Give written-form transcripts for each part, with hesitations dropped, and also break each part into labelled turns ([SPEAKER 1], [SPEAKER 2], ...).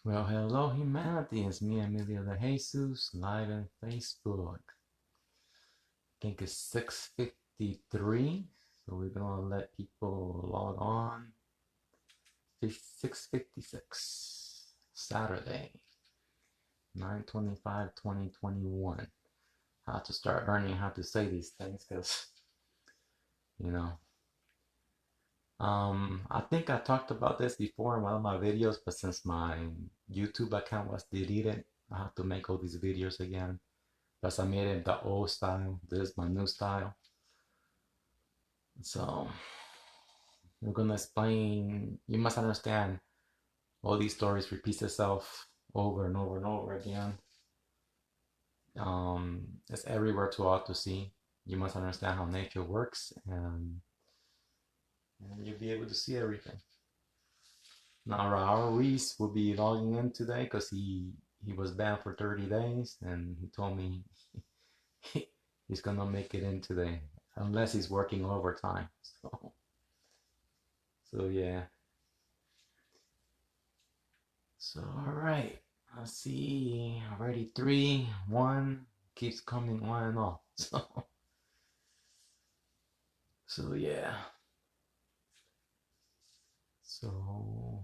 [SPEAKER 1] Well, hello humanity, it's me, Emilio de Jesus, live on Facebook. I think it's 6:53, so we're gonna let people log on. 6:56, Saturday, 9/25/2021. How to start learning how to say these things, because, you know, I think I talked about this before in one of my videos, but since my YouTube account was deleted, I have to make all these videos again. Plus, I made it the old style. This is my new style. So, we're gonna explain. You must understand all these stories repeat itself over and over and over again. It's everywhere to all to see. You must understand how nature works, and you'll be able to see everything. Now, Raul Ruiz will be logging in today because he was banned for 30 days, and he told me he's gonna make it in today, unless he's working overtime. So yeah. So all right. I see already 3, 1 keeps coming on and off. So yeah. So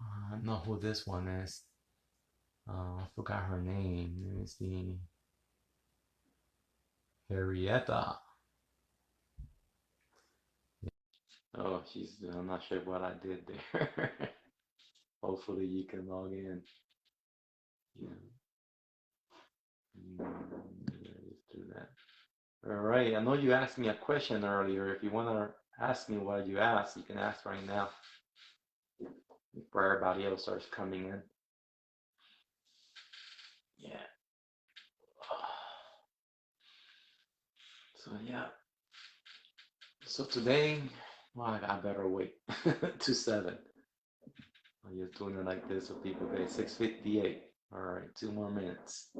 [SPEAKER 1] I know who this one is. I forgot her name. Let me see. Harrietta. Oh, I'm not sure what I did there. Hopefully you can log in. Yeah. Let's do that. All right. I know you asked me a question earlier. If you want to ask me what you asked, you can ask right now before everybody else starts coming in. Yeah. So yeah. So today, well, I better wait to 7. I'm just doing it like this so people get 6:58. All right, 2 more minutes.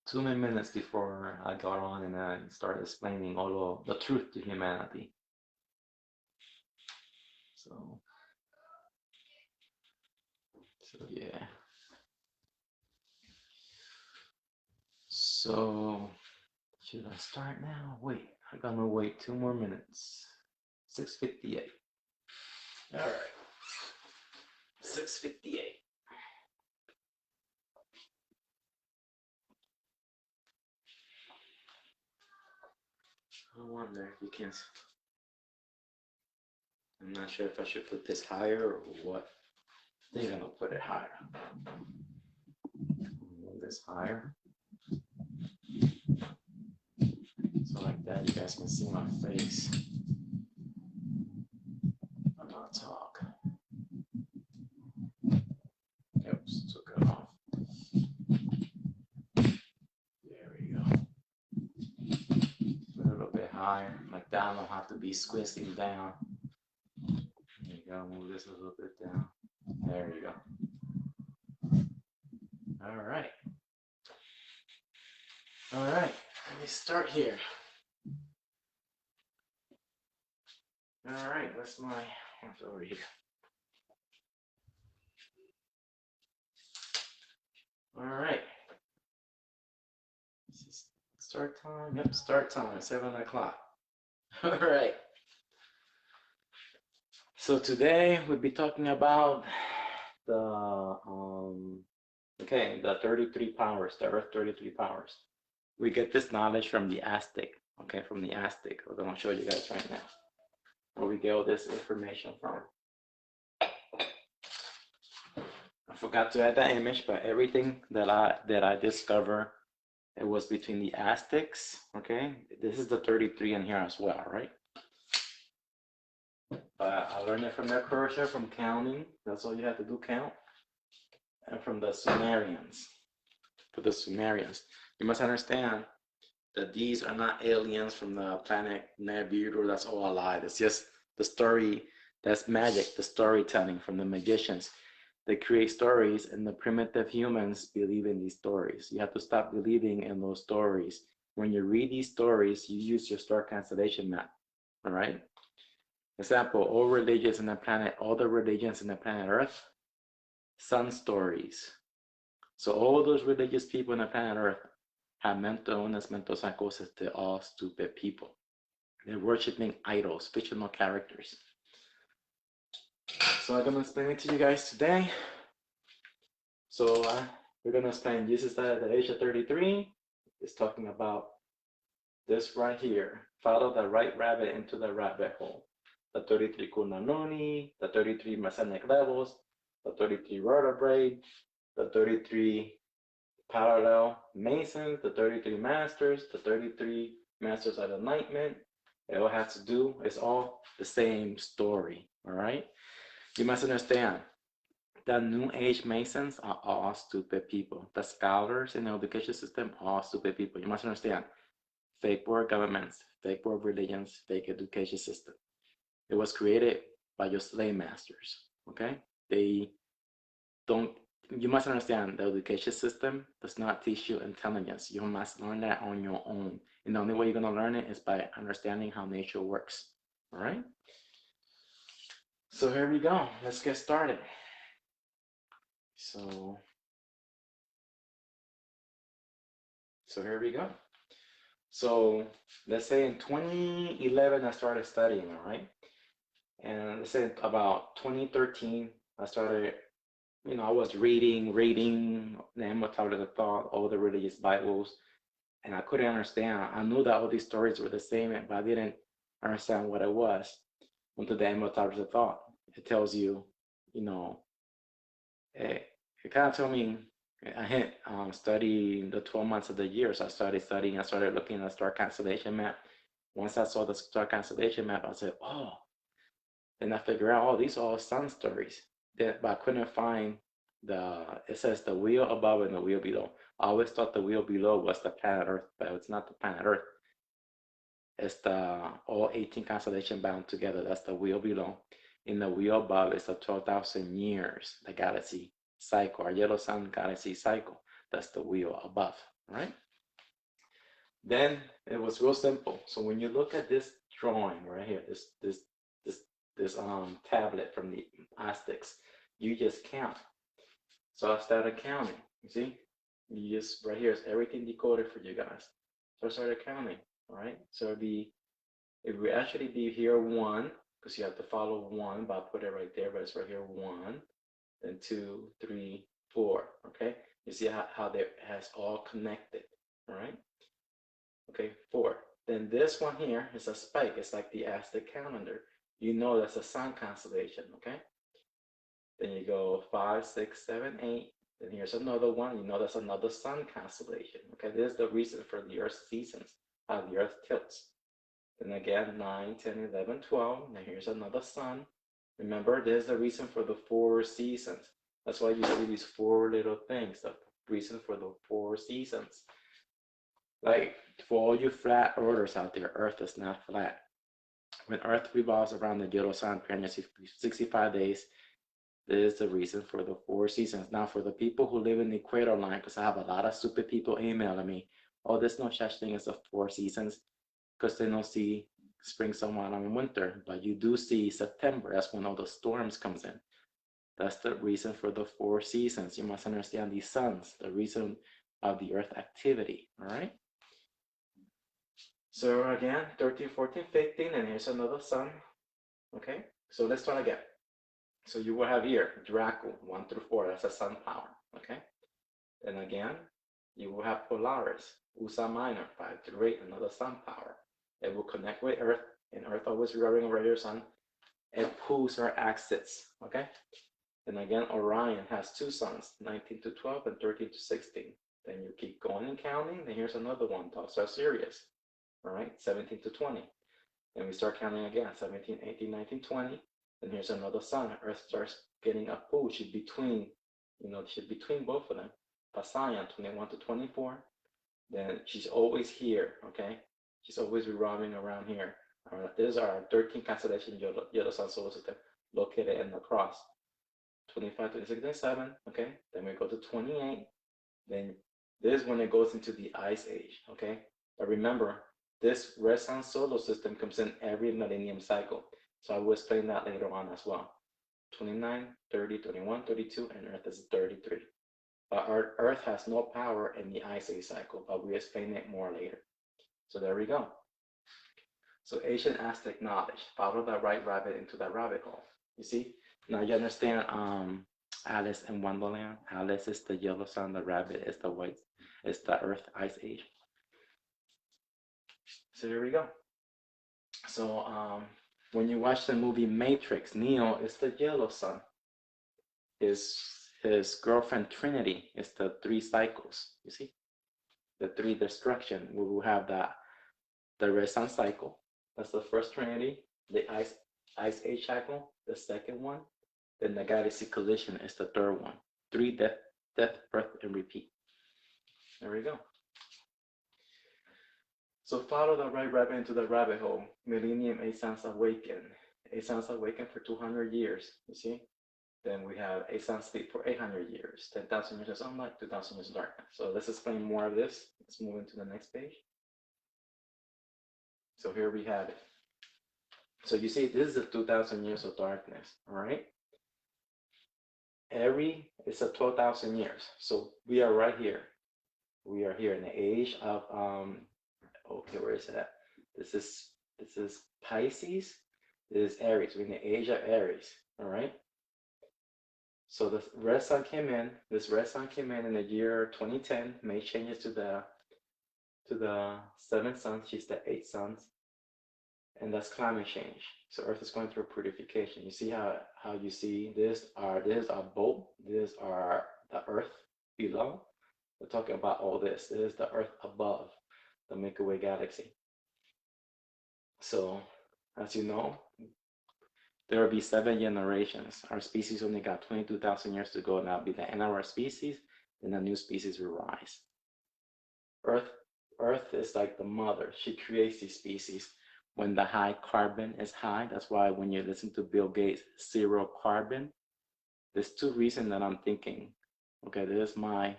[SPEAKER 1] 2 more minutes before I got on and I started explaining all the truth to humanity. So, so yeah. So, should I start now? Wait, I'm gonna wait 2 more minutes. 6:58. All right, 6:58. I wonder if you can. I'm not sure if I should put this higher or what. I think I'm gonna put it higher. Move this higher. So like that, you guys can see my face. I'm not talk. Oops, took it off. There we go. Put it a little bit higher. Like that, I don't have to be squeezing down. There you go. Move this a little bit down. There you go. All right. All right. Let me start here. All right. What's over here? All right. Start time. Yep. Start time. 7 o'clock. All right. So today we'll be talking about the the 33 powers, the Earth 33 powers. We get this knowledge from the Aztec, okay, from the Aztec. I'm gonna show you guys right now where we get all this information from. I forgot to add that image, but everything that I discover, it was between the Aztecs, okay? This is the 33 in here as well, right? But I learned it from their culture, from counting. That's all you have to do, count. And from the Sumerians. For the Sumerians, you must understand that these are not aliens from the planet Nibiru. That's all a lie. It's just the story. That's magic, the storytelling from the magicians. They create stories, and the primitive humans believe in these stories. You have to stop believing in those stories. When you read these stories, you use your star constellation map. All right. Example: all the religions in the planet Earth, sun stories. So all those religious people on the planet Earth have mental illness, mental psychosis. They're all stupid people. They're worshiping idols, fictional characters. So I'm gonna explain it to you guys today. So we're gonna explain Jesus at the age of 33. It's talking about this right here. Follow the right rabbit into the rabbit hole. The 33 Kundalini, the 33 Masonic levels, the 33 Vertebrae, the 33 parallel Masons, the 33 Masters, the 33 Masters of Enlightenment. It all has to do, it's all the same story, all right? You must understand, the New Age Masons are all stupid people. The scholars in the education system are all stupid people. You must understand, fake world governments, fake world religions, fake education system. It was created by your slave masters, okay? They don't, you must understand, the education system does not teach you intelligence. You must learn that on your own. And the only way you're gonna learn it is by understanding how nature works, all right? So here we go, let's get started. So here we go. So let's say in 2011, I started studying, all right? And let's say about 2013, I started, I was reading the Immortality of Thought, all the religious Bibles, and I couldn't understand. I knew that all these stories were the same, but I didn't understand what it was until the Immortality of Thought. It tells you, it kind of told me, I had studied the 12 months of the year. So I started studying, I started looking at the star constellation map. Once I saw the star constellation map, I said, oh, then I figured out, oh, these are all sun stories. But I couldn't find it says the wheel above and the wheel below. I always thought the wheel below was the planet Earth, but it's not the planet Earth. It's the all 18 constellations bound together. That's the wheel below. In the wheel above is the 12,000 years, the galaxy cycle, our yellow sun galaxy cycle. That's the wheel above, right? Then it was real simple. So when you look at this drawing right here, this tablet from the Aztecs, you just count. So I started counting. You see, you just right here is everything decoded for you guys. So I started counting. All right. So it would actually be here 1, because you have to follow 1, but I'll put it right there, but it's right here 1. Then 2, 3, 4. Okay, you see how they has all connected. All right. Okay, 4. Then this one here is a spike. It's like the Aztec calendar. You know that's a sun constellation. Okay. Then you go 5, 6, 7, 8. Then here's another one. You know that's another sun constellation. Okay, this is the reason for the Earth's seasons, how the Earth tilts. Then again, 9, 10, 11, 12. Now here's another sun. Remember, there's the reason for the 4 seasons. That's why you see these 4 little things, the reason for the 4 seasons. Like, for all you flat earthers out there, Earth is not flat. When Earth revolves around the yellow sun 365 days, this is the reason for the 4 seasons. Now, for the people who live in the equator line, because I have a lot of stupid people emailing me, oh, there's no such thing as the 4 seasons, because they don't see spring, summer, and winter, but you do see September. That's when all the storms comes in. That's the reason for the 4 seasons. You must understand these suns, the reason of the Earth activity, all right? So again, 13, 14, 15, and here's another sun, okay? So let's start again. So you will have here, Draco, 1 through 4, that's a sun power, okay? And again, you will have Polaris, Ursa Minor, 5 through 8, another sun power. It will connect with Earth, and Earth always revolving around your sun. It pulls her axis, okay? And again, Orion has 2 suns, 19 to 12 and 13 to 16. Then you keep going and counting, then here's another one, Thoughts Are Serious, all right? 17 to 20. And we start counting again, 17, 18, 19, 20. And here's another sun. Earth starts getting a pull. She's between, she's between both of them. Pasaya, 21 to 24. Then she's always here, okay? She's always revolving around here. All right, these are 13 constellations, yellow sun solar system, located in the cross. 25, 26, 27, okay? Then we go to 28. Then this is when it goes into the Ice Age, okay? But remember, this red sun solar system comes in every millennium cycle. So I will explain that later on as well. 29, 30, 21, 32, and Earth is 33. But our Earth has no power in the Ice Age cycle, but we explain it more later. So there we go. So ancient Aztec knowledge. Follow the right rabbit into the rabbit hole. You see? Now you understand Alice in Wonderland. Alice is the yellow sun, the rabbit is the white, it's the Earth Ice Age. So there we go. So when you watch the movie Matrix, Neo is the yellow sun. His girlfriend Trinity is the 3 cycles. You see, the 3 destruction. We will have the red sun cycle. That's the first Trinity. The ice age cycle, the second one. Then the galaxy collision is the third one. 3 death, birth, and repeat. There we go. So follow the right rabbit into the rabbit hole. Millennium A Suns awaken. A Suns awaken for 200 years. You see. Then we have A Sun sleep for 800 years. 10,000 years of sunlight, 2,000 years of darkness. So let's explain more of this. Let's move into the next page. So here we have it. So you see, this is the 2,000 years of darkness, all right? It's a 12,000 years. So we are right here. We are here in the age of, okay, where is it at? This is Pisces. This is Aries. We're in the age of Aries, all right? So the red sun came in. This red sun came in the year 2010. Made changes to the 7th sun. She's the 8th suns, and that's climate change. So Earth is going through purification. You see how you see this is our boat. This are the Earth below. We're talking about all this. This is the Earth above the Milky Way galaxy. So as you know, there will be 7 generations. Our species only got 22,000 years to go, and that'll be the end of our species. Then a new species will rise. Earth is like the mother. She creates these species. When the high carbon is high, that's why when you listen to Bill Gates, 0 carbon. There's 2 reasons that I'm thinking. Okay, this is my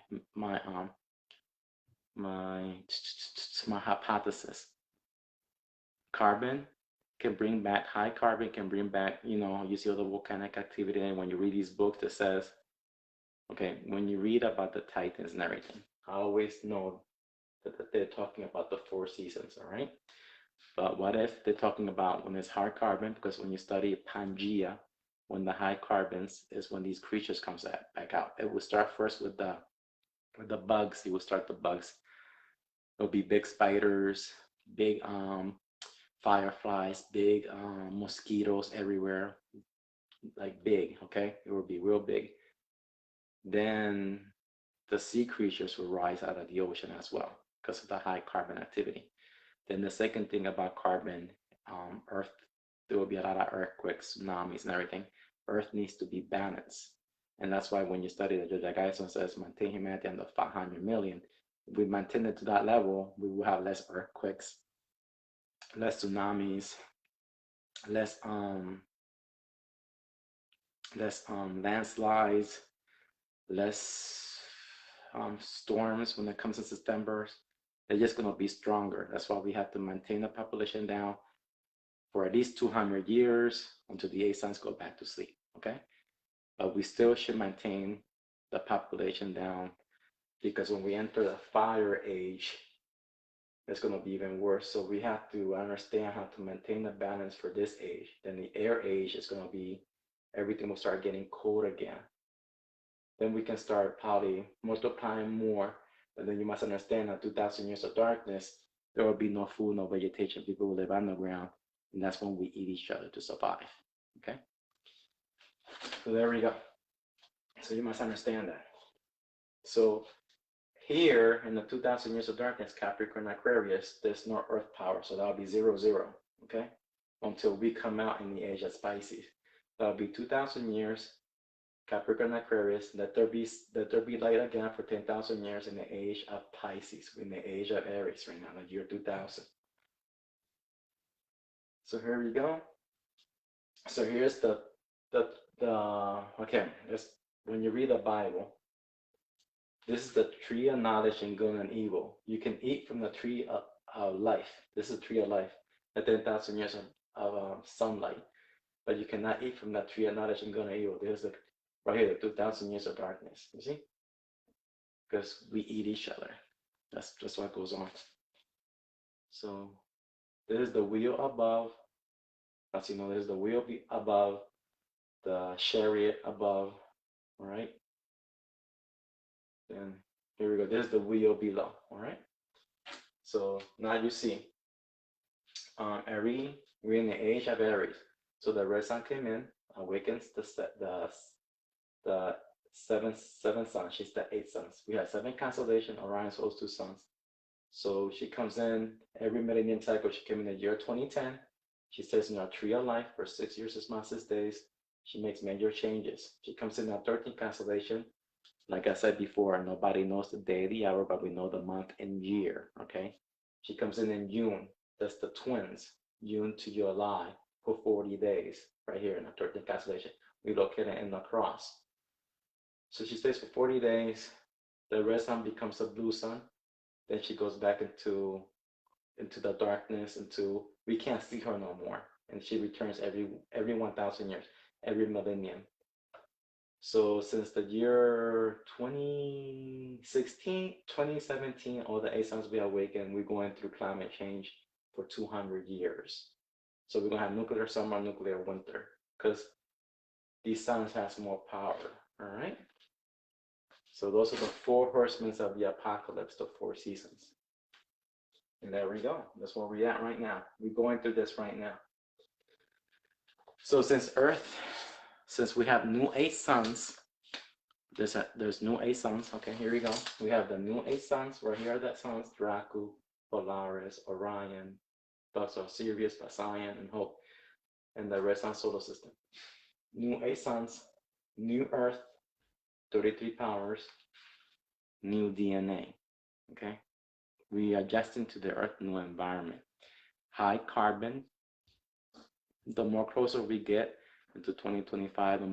[SPEAKER 1] hypothesis. Carbon can bring back, high carbon can bring back, you see all the volcanic activity, and when you read these books that says, okay, when you read about the Titans and everything, I always know that they're talking about the 4 seasons, all right? But what if they're talking about when it's hard carbon? Because when you study Pangea, when the high carbons is when these creatures comes back out. It will start first with the bugs. It will start the bugs. There'll be big spiders, big fireflies, big mosquitoes everywhere, like big, okay? It will be real big. Then the sea creatures will rise out of the ocean as well because of the high carbon activity. Then the second thing about carbon, Earth, there will be a lot of earthquakes, tsunamis, and everything. Earth needs to be balanced. And that's why when you study the Jedi says maintain humanity under 500 million, if we maintain it to that level, we will have less earthquakes, less tsunamis, less landslides, less storms when it comes to September. They're just going to be stronger. That's why we have to maintain the population down for at least 200 years until the 8 suns go back to sleep, okay? But we still should maintain the population down, because when we enter the fire age, it's going to be even worse. So we have to understand how to maintain the balance for this age. Then the air age is going to be, everything will start getting cold again. Then we can start probably multiplying more. But then you must understand that 2,000 years of darkness, there will be no food, no vegetation. People will live underground. And that's when we eat each other to survive, okay? So there we go. So you must understand that. So here in the 2,000 years of darkness, Capricorn, Aquarius, there's no earth power. So that'll be 0, 0, okay? Until we come out in the age of Pisces. That'll be 2,000 years, Capricorn, Aquarius. Let there be light again for 10,000 years in the age of Pisces, in the age of Aries right now, the year 2000. So here we go. So here's okay, when you read the Bible, this is the tree of knowledge and good and evil. You can eat from the tree of life. This is the tree of life, the 10,000 years of sunlight. but you cannot eat from that tree of knowledge and gonna evil. There's the right here, the 2,000 years of darkness. You see, because we eat each other. That's just what goes on. So this is the wheel above. As you know, there's the wheel above, the chariot above. All right. Then here we go. There's the wheel below. All right. So now you see, we're in the age of Aries. So the red sun came in, awakens the seven suns. She's the 8 suns. We have 7 constellations. Orion's those 2 suns. So she comes in every millennium cycle. She came in the year 2010. She stays in our tree of life for 6 years, 6 months, 6 days. She makes major changes. She comes in our 13th constellation. Like I said before, nobody knows the day, the hour, but we know the month and year. Okay. She comes in June. That's the twins, June to July, for 40 days, right here in the 13th constellation. We locate it in the cross. So she stays for 40 days. The red sun becomes a blue sun. Then she goes back into the darkness, we can't see her no more. And she returns every 1,000 years, every millennium. So since the year 2016, 2017, all the 8 suns we awakened, we're going through climate change for 200 years. So we're gonna have nuclear summer, nuclear winter, because these suns has more power. All right. So those are the 4 horsemen of the apocalypse, the 4 seasons. And there we go. That's where we're at right now. We're going through this right now. So since we have new 8 suns, there's new 8 suns. Okay, here we go. We have the new 8 suns. Right here are the suns: Draco, Polaris, Orion, Thus Sirius, Passion, and Hope, and the red sun solar system. New 8 suns, new Earth, 33 powers, new DNA. Okay, we are adjusting to the Earth new environment. High carbon. The more closer we get into 2025, the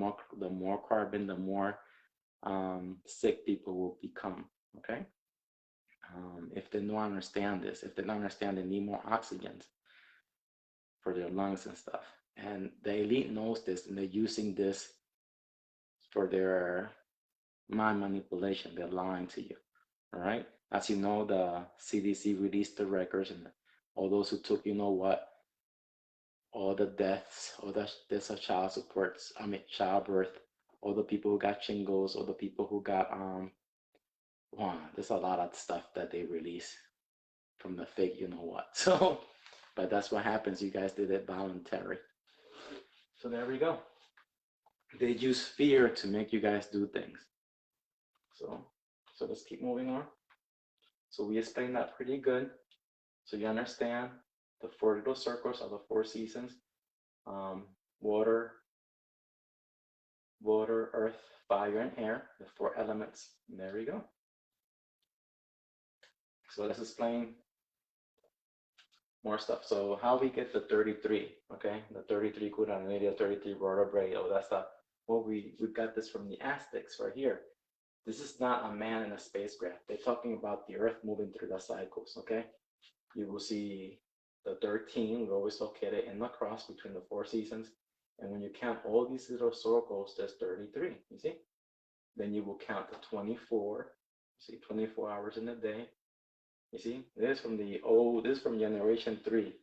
[SPEAKER 1] more carbon, the more sick people will become. Okay. If they don't understand this, if they don't understand they need more oxygen for their lungs and stuff, and the elite knows this, and they're using this for their mind manipulation. They're lying to you. All right. As you know, the CDC released the records, and all those who took, you know what, all the deaths, all the deaths of child supports, childbirth, all the people who got shingles, all the people who got there's a lot of stuff that they release from the fake, you know what. So, but that's what happens. You guys did it voluntary. So there we go. They use fear to make you guys do things. So let's keep moving on. So we explained that pretty good. So you understand the 4 little circles of the 4 seasons: water, earth, fire, and air, the 4 elements. And there we go. So let's explain more stuff. So how we get the 33, okay? The 33 Kundalini, the 33 Vertebrae, all that stuff. Well, we got this from the Aztecs right here. This is not a man in a spacecraft. They're talking about the Earth moving through the cycles, okay? You will see the 13, we always locate it in the cross between the 4 seasons. And when you count all these little circles, there's 33, you see? Then you will count the 24, you see, 24 hours in a day. You see, this is from generation 3,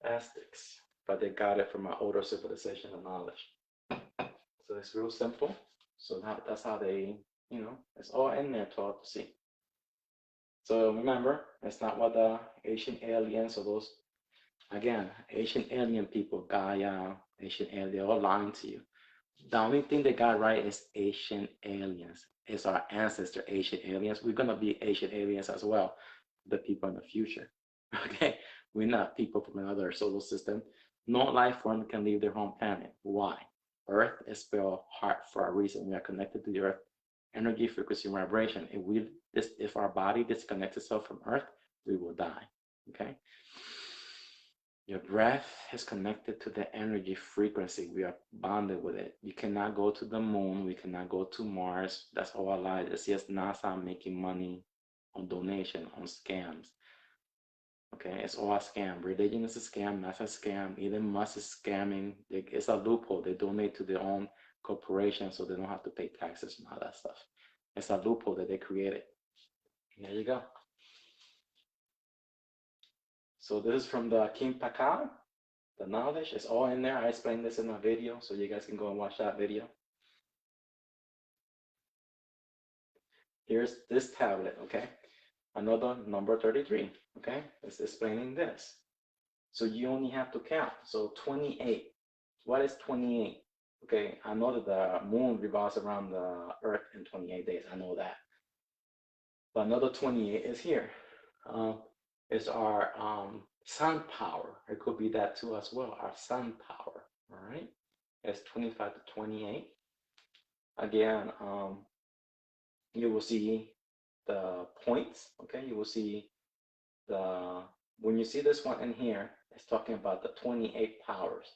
[SPEAKER 1] Aztecs, but they got it from an older civilization of knowledge. So it's real simple. So that's how they, it's all in there taught to see. So remember, it's not what the Asian aliens or those, again, Asian alien people, Gaia, Asian alien, they're all lying to you. The only thing they got right is Asian aliens. It's our ancestor, Asian aliens. We're going to be Asian aliens as well, the people in the future. Okay? We're not people from another solar system. No life form can leave their home planet. Why? Earth is spelled heart for a reason. We are connected to the Earth. Energy, frequency, vibration. If our body disconnects itself from Earth, we will die. Okay? Your breath is connected to the energy frequency. We are bonded with it. You cannot go to the moon. We cannot go to Mars. That's all a lie. It's just NASA making money on donation, on scams. Okay, it's all a scam. Religion is a scam, that's a scam. Elon Musk is scamming. It's a loophole. They donate to their own corporation so they don't have to pay taxes and all that stuff. It's a loophole that they created. There you go. So this is from the King Pakal. The knowledge is all in there. I explained this in my video, so you guys can go and watch that video. Here's this tablet, okay? Another number 33, okay? It's explaining this. So you only have to count. So 28. What is 28? Okay, I know that the moon revolves around the earth in 28 days. I know that. But another 28 is here. It's our sun power. It could be that too as well, our sun power, all right? It's 25 to 28. Again, you will see the points, okay? You will see when you see this one in here, it's talking about the 28 powers,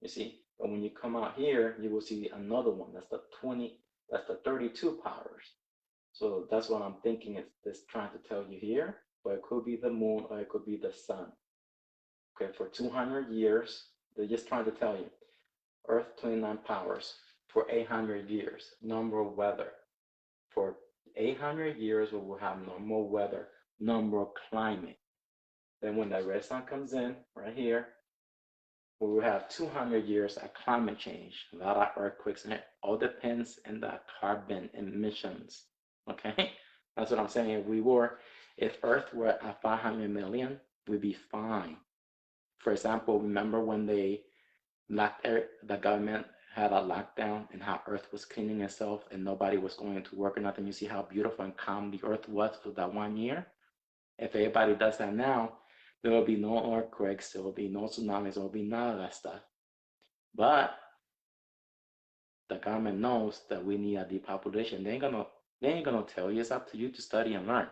[SPEAKER 1] you see? But when you come out here, you will see another one. That's the 32 powers. So that's what I'm thinking it's trying to tell you here, but it could be the moon or it could be the sun. Okay, for 200 years, they're just trying to tell you, Earth 29 powers for 800 years, normal weather. For 800 years, we will have normal weather, normal climate. Then when the red sun comes in, right here, we will have 200 years of climate change, a lot of earthquakes, and it all depends on the carbon emissions, okay? That's what I'm saying. If Earth were at 500 million, we'd be fine. For example, remember when the government had a lockdown and how Earth was cleaning itself and nobody was going to work or nothing? You see how beautiful and calm the Earth was for that 1 year? If everybody does that now, there will be no earthquakes, there will be no tsunamis, there will be none of that stuff. But the government knows that we need a depopulation. They ain't gonna tell you. It's up to you to study and learn.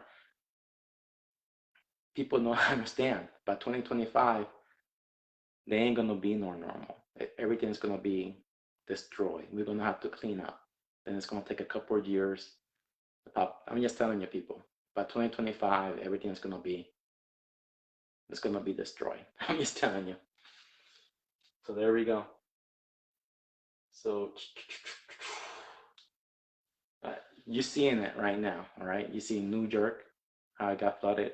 [SPEAKER 1] People don't understand. By 2025, they ain't gonna be no normal. Everything's gonna be destroyed. We're gonna have to clean up. Then it's gonna take a couple of years. I'm just telling you, people. By 2025, everything's gonna be destroyed. I'm just telling you. So there we go. So you're seeing it right now, all right? You see New York, how it got flooded.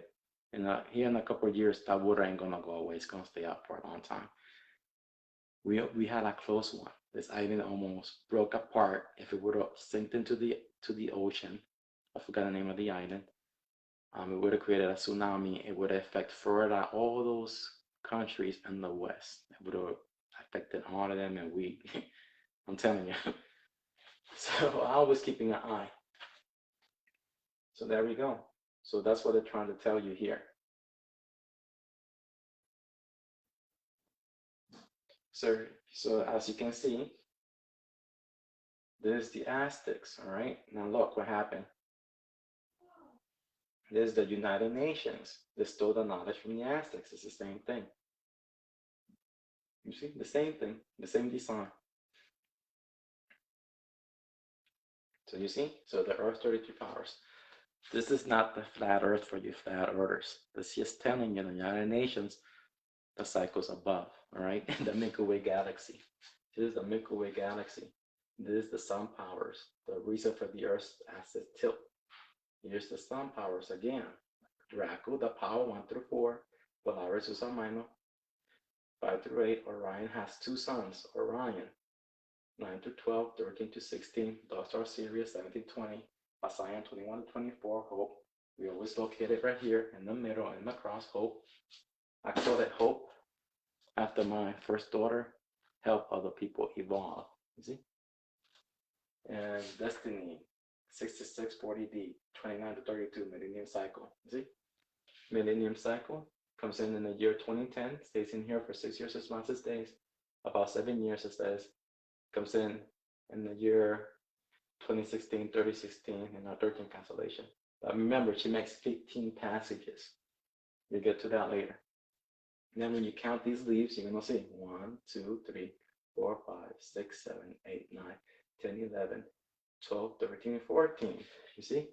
[SPEAKER 1] And here in a couple of years, that water ain't gonna go away. It's gonna stay up for a long time. We had a close one. This island almost broke apart. If it would have sinked into the ocean, I forgot the name of the island. It would have created a tsunami. It would have affected Florida, all those countries in the West. It would have affected all of them, and I'm telling you. So I was keeping an eye. So there we go. So that's what they're trying to tell you here. So as you can see, there's the Aztecs, all right? Now look what happened. There's the United Nations. They stole the knowledge from the Aztecs. It's the same thing. You see, the same thing, the same design. So you see, so the Earth 32 powers. This is not the flat Earth for you flat earthers. This is just telling you the United Nations, the cycles above, all right? The Milky Way galaxy. This is the Milky Way galaxy. This is the sun powers, the reason for the Earth's axis tilt. Here's the sun powers again. Draco, the power 1 through 4. Polaris, Ursa Minor. 5 through 8. Orion has 2 suns. Orion. 9 to 12, 13 to 16. Dog Star Sirius, 17 to 20. Passion, 21 to 24. Hope. We always locate it right here in the middle, in the cross. Hope. I call it Hope after my first daughter. Help other people evolve. You see? And Destiny. 66, 40D, 29 to 32, Millennium Cycle. You see? Millennium Cycle comes in the year 2010, stays in here for 6 years, 6 months, 6 days. About 7 years, it says. Comes in the year 2016, 3016, and our 13 cancellation. But remember, she makes 15 passages. We'll get to that later. And then when you count these leaves, you're going to see 1, 2, 3, 4, 5, 6, 7, 8, 9, 10, 11, 12, 13, 14. You see?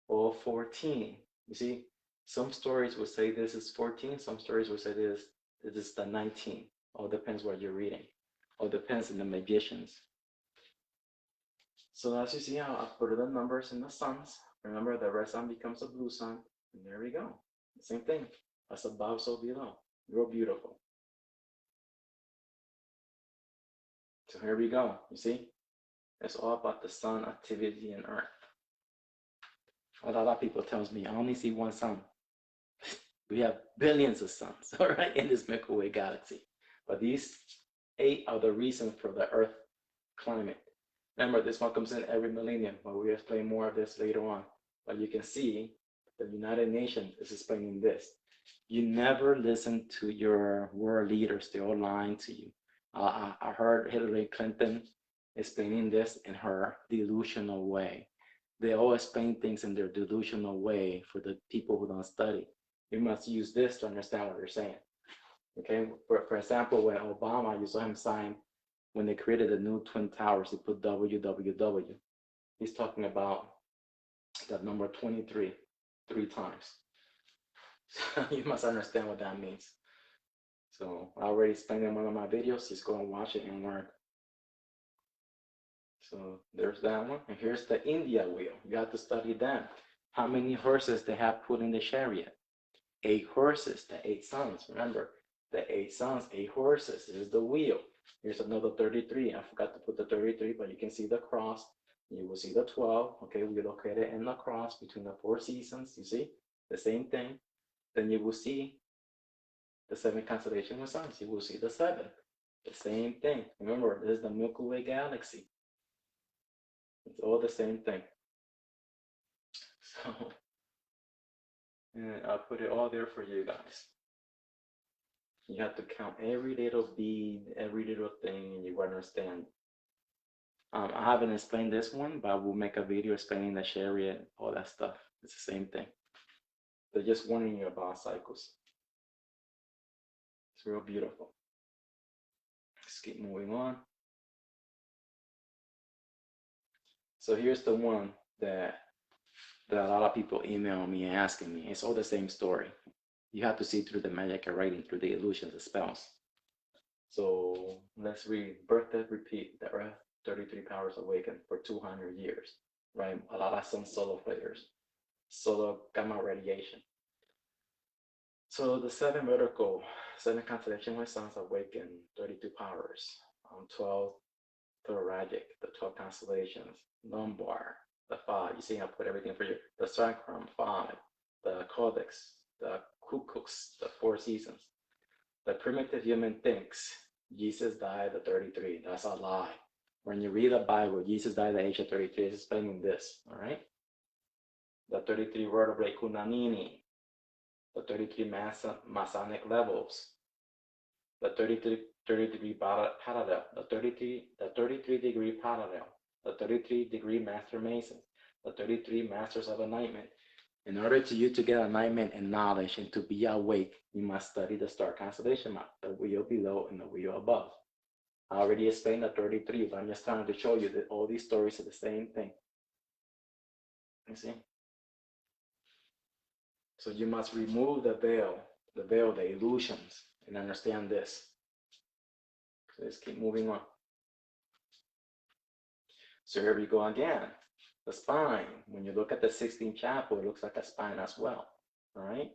[SPEAKER 1] All 14. You see? Some stories will say this is 14. Some stories will say this is the 19. All depends what you're reading. All depends on the magicians. So as you see how I put the numbers in the suns. Remember, the red sun becomes a blue sun. And there we go. Same thing. As above, so below. Real beautiful. So here we go. You see? It's all about the sun activity in Earth. A lot of people tells me, I only see one sun. We have billions of suns, all right, in this Milky Way galaxy. But these 8 are the reason for the Earth climate. Remember, this one comes in every millennium, but we'll explain more of this later on. But you can see the United Nations is explaining this. You never listen to your world leaders. They're all lying to you. I heard Hillary Clinton explaining this in her delusional way. They all explain things in their delusional way for the people who don't study. You must use this to understand what they're saying. Okay, for example, when Obama, you saw him sign, when they created the new Twin Towers, he put WWW. He's talking about that number 23, 3 times. So you must understand what that means. So I already explained in one of my videos. Just go and watch it and learn. So there's that one. And here's the India wheel. You have to study that. How many horses they have put in the chariot? 8 horses, the 8 sons. Remember, the 8 sons, 8 horses. This is the wheel. Here's another 33. I forgot to put the 33, but you can see the cross. You will see the 12. Okay, we locate it in the cross between the 4 seasons. You see the same thing. Then you will see the 7 constellations of suns. You will see the 7. The same thing. Remember, this is the Milky Way galaxy. It's all the same thing. So, and I'll put it all there for you guys. You have to count every little bead, every little thing, and you understand. I haven't explained this one, but we'll make a video explaining the chariot, all that stuff. It's the same thing. They're just warning you about cycles. It's real beautiful. Let's keep moving on. So here's the one that a lot of people email me and asking me. It's all the same story. You have to see through the magic of writing, through the illusions, the spells. So let's read. Birth, death, repeat. The Earth, 33 powers awakened for 200 years. Right? A lot of sun solar flares, solar gamma radiation. So the 7 vertical, 7 constellations with suns awakened 32 powers. 12 thoracic, the 12 constellations. Lumbar, the 5. You see, I put everything for you. The sacrum, 5. The codex, the cuckooks, the 4 seasons. The primitive human thinks Jesus died at 33. That's a lie. When you read the Bible, Jesus died at the age of 33. It's explaining this, all right? The 33 vertebrae Kundalini, the 33 Masonic levels, the 33 degree parallel, the 33 degree parallel, the 33 degree master masons, the 33 masters of enlightenment. In order to you to get enlightenment and knowledge and to be awake, you must study the star constellation map, the wheel below and the wheel above. I already explained the 33, but I'm just trying to show you that all these stories are the same thing. You see? So you must remove the veil, the illusions, and understand this. So let's keep moving on. So here we go again. The spine. When you look at the 16th chapel, it looks like a spine as well. All right?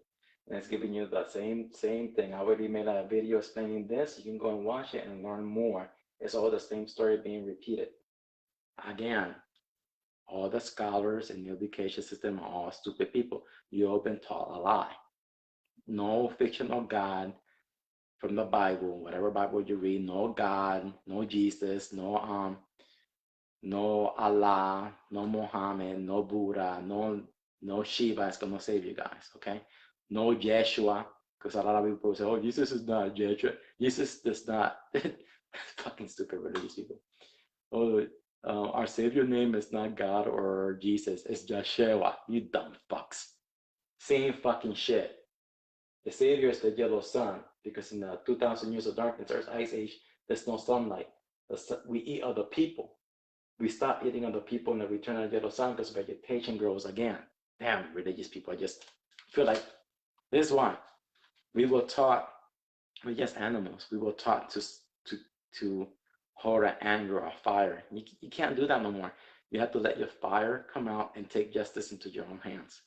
[SPEAKER 1] And it's giving you the same thing. I already made a video explaining this. You can go and watch it and learn more. It's all the same story being repeated. Again, all the scholars in the education system are all stupid people. You all been taught a lie. No fictional God from the Bible, whatever Bible you read, no God, no Jesus, no Allah, no Muhammad, no Buddha, no Shiva is gonna save you guys, okay? No Yeshua, because a lot of people say, oh, Jesus is not Yeshua. Jesus does not. Fucking stupid religious people. Oh, our Savior name is not God or Jesus, it's Yeshua. You dumb fucks. Same fucking shit. The Savior is the yellow sun, because in the 2,000 years of darkness, there's ice age, there's no sunlight. We eat other people. We stop eating other people and then we turn on yellow sun because vegetation grows again. Damn, religious people, I just feel like This is why we were taught, we're just animals. We were taught to hold an anger or fire. You can't do that no more. You have to let your fire come out and take justice into your own hands.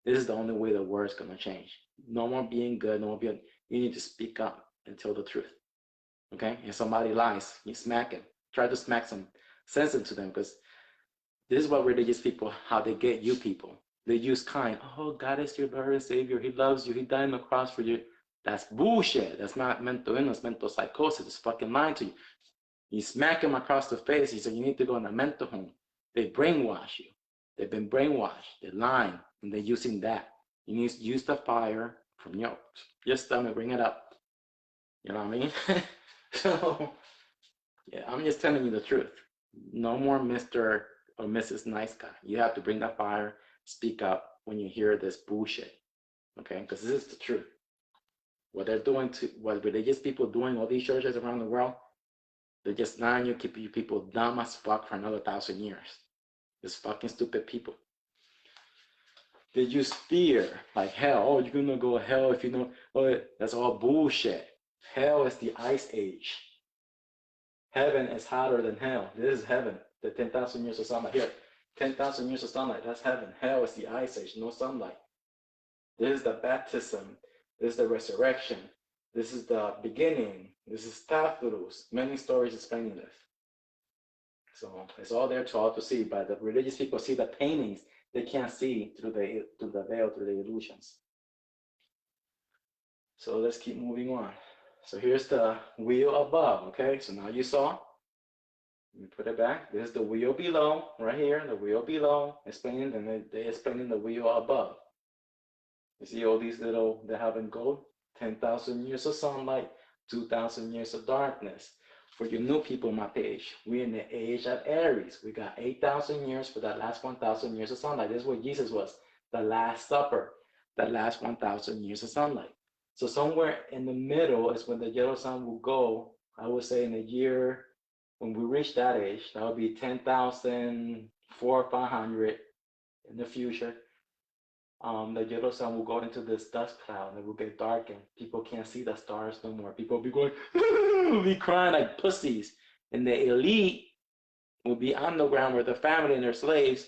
[SPEAKER 1] This is the only way the world's gonna change. No more being good, no more being. You need to speak up and tell the truth. Okay? If somebody lies, you smack him. Try to smack some sense into them, because this is what religious people, how they get you people. They use kind. Oh, God is your Lord and Savior. He loves you. He died on the cross for you. That's bullshit. That's not mental illness, mental psychosis. It's fucking lying to you. You smack him across the face. He said, you need to go in a mental home. They brainwash you. They've been brainwashed. They're lying, and they're using that. You need to use the fire from your stomach, bring it up. You know what I mean? So, yeah, I'm just telling you the truth. No more Mr. or Mrs. Nice Guy. You have to bring that fire, speak up when you hear this bullshit. Okay? Because this is the truth. What they're doing to, what religious people doing, all these churches around the world, they're just lying you, keep you people dumb as fuck for another 1,000 years. It's fucking stupid people. They use fear, like hell. Oh, you're gonna go to hell if you know. Oh, that's all bullshit. Hell is the ice age. Heaven is hotter than hell. This is heaven. The 10,000 years of sunlight. Here, 10,000 years of sunlight. That's heaven. Hell is the ice age. No sunlight. This is the baptism. This is the resurrection. This is the beginning. This is Tartarus. Many stories explaining this. So it's all there to all to see. But the religious people see the paintings. They can't see through the veil, through the illusions. So let's keep moving on. So here's the wheel above, okay? So now you saw, let me put it back. This is the wheel below, right here, the wheel below, explaining, and they're explaining the wheel above. You see all these little, they have in gold, 10,000 years of sunlight, 2,000 years of darkness. For you new people on my page, we're in the age of Aries. We got 8,000 years for that last 1,000 years of sunlight. This is what Jesus was, the Last Supper, the last 1,000 years of sunlight. So somewhere in the middle is when the yellow sun will go. I would say in a year, when we reach that age, that will be 10,400 or 500 in the future. The yellow sun will go into this dust cloud and it will get dark and people can't see the stars no more. People will be going, will be crying like pussies. And the elite will be underground where the family and their slaves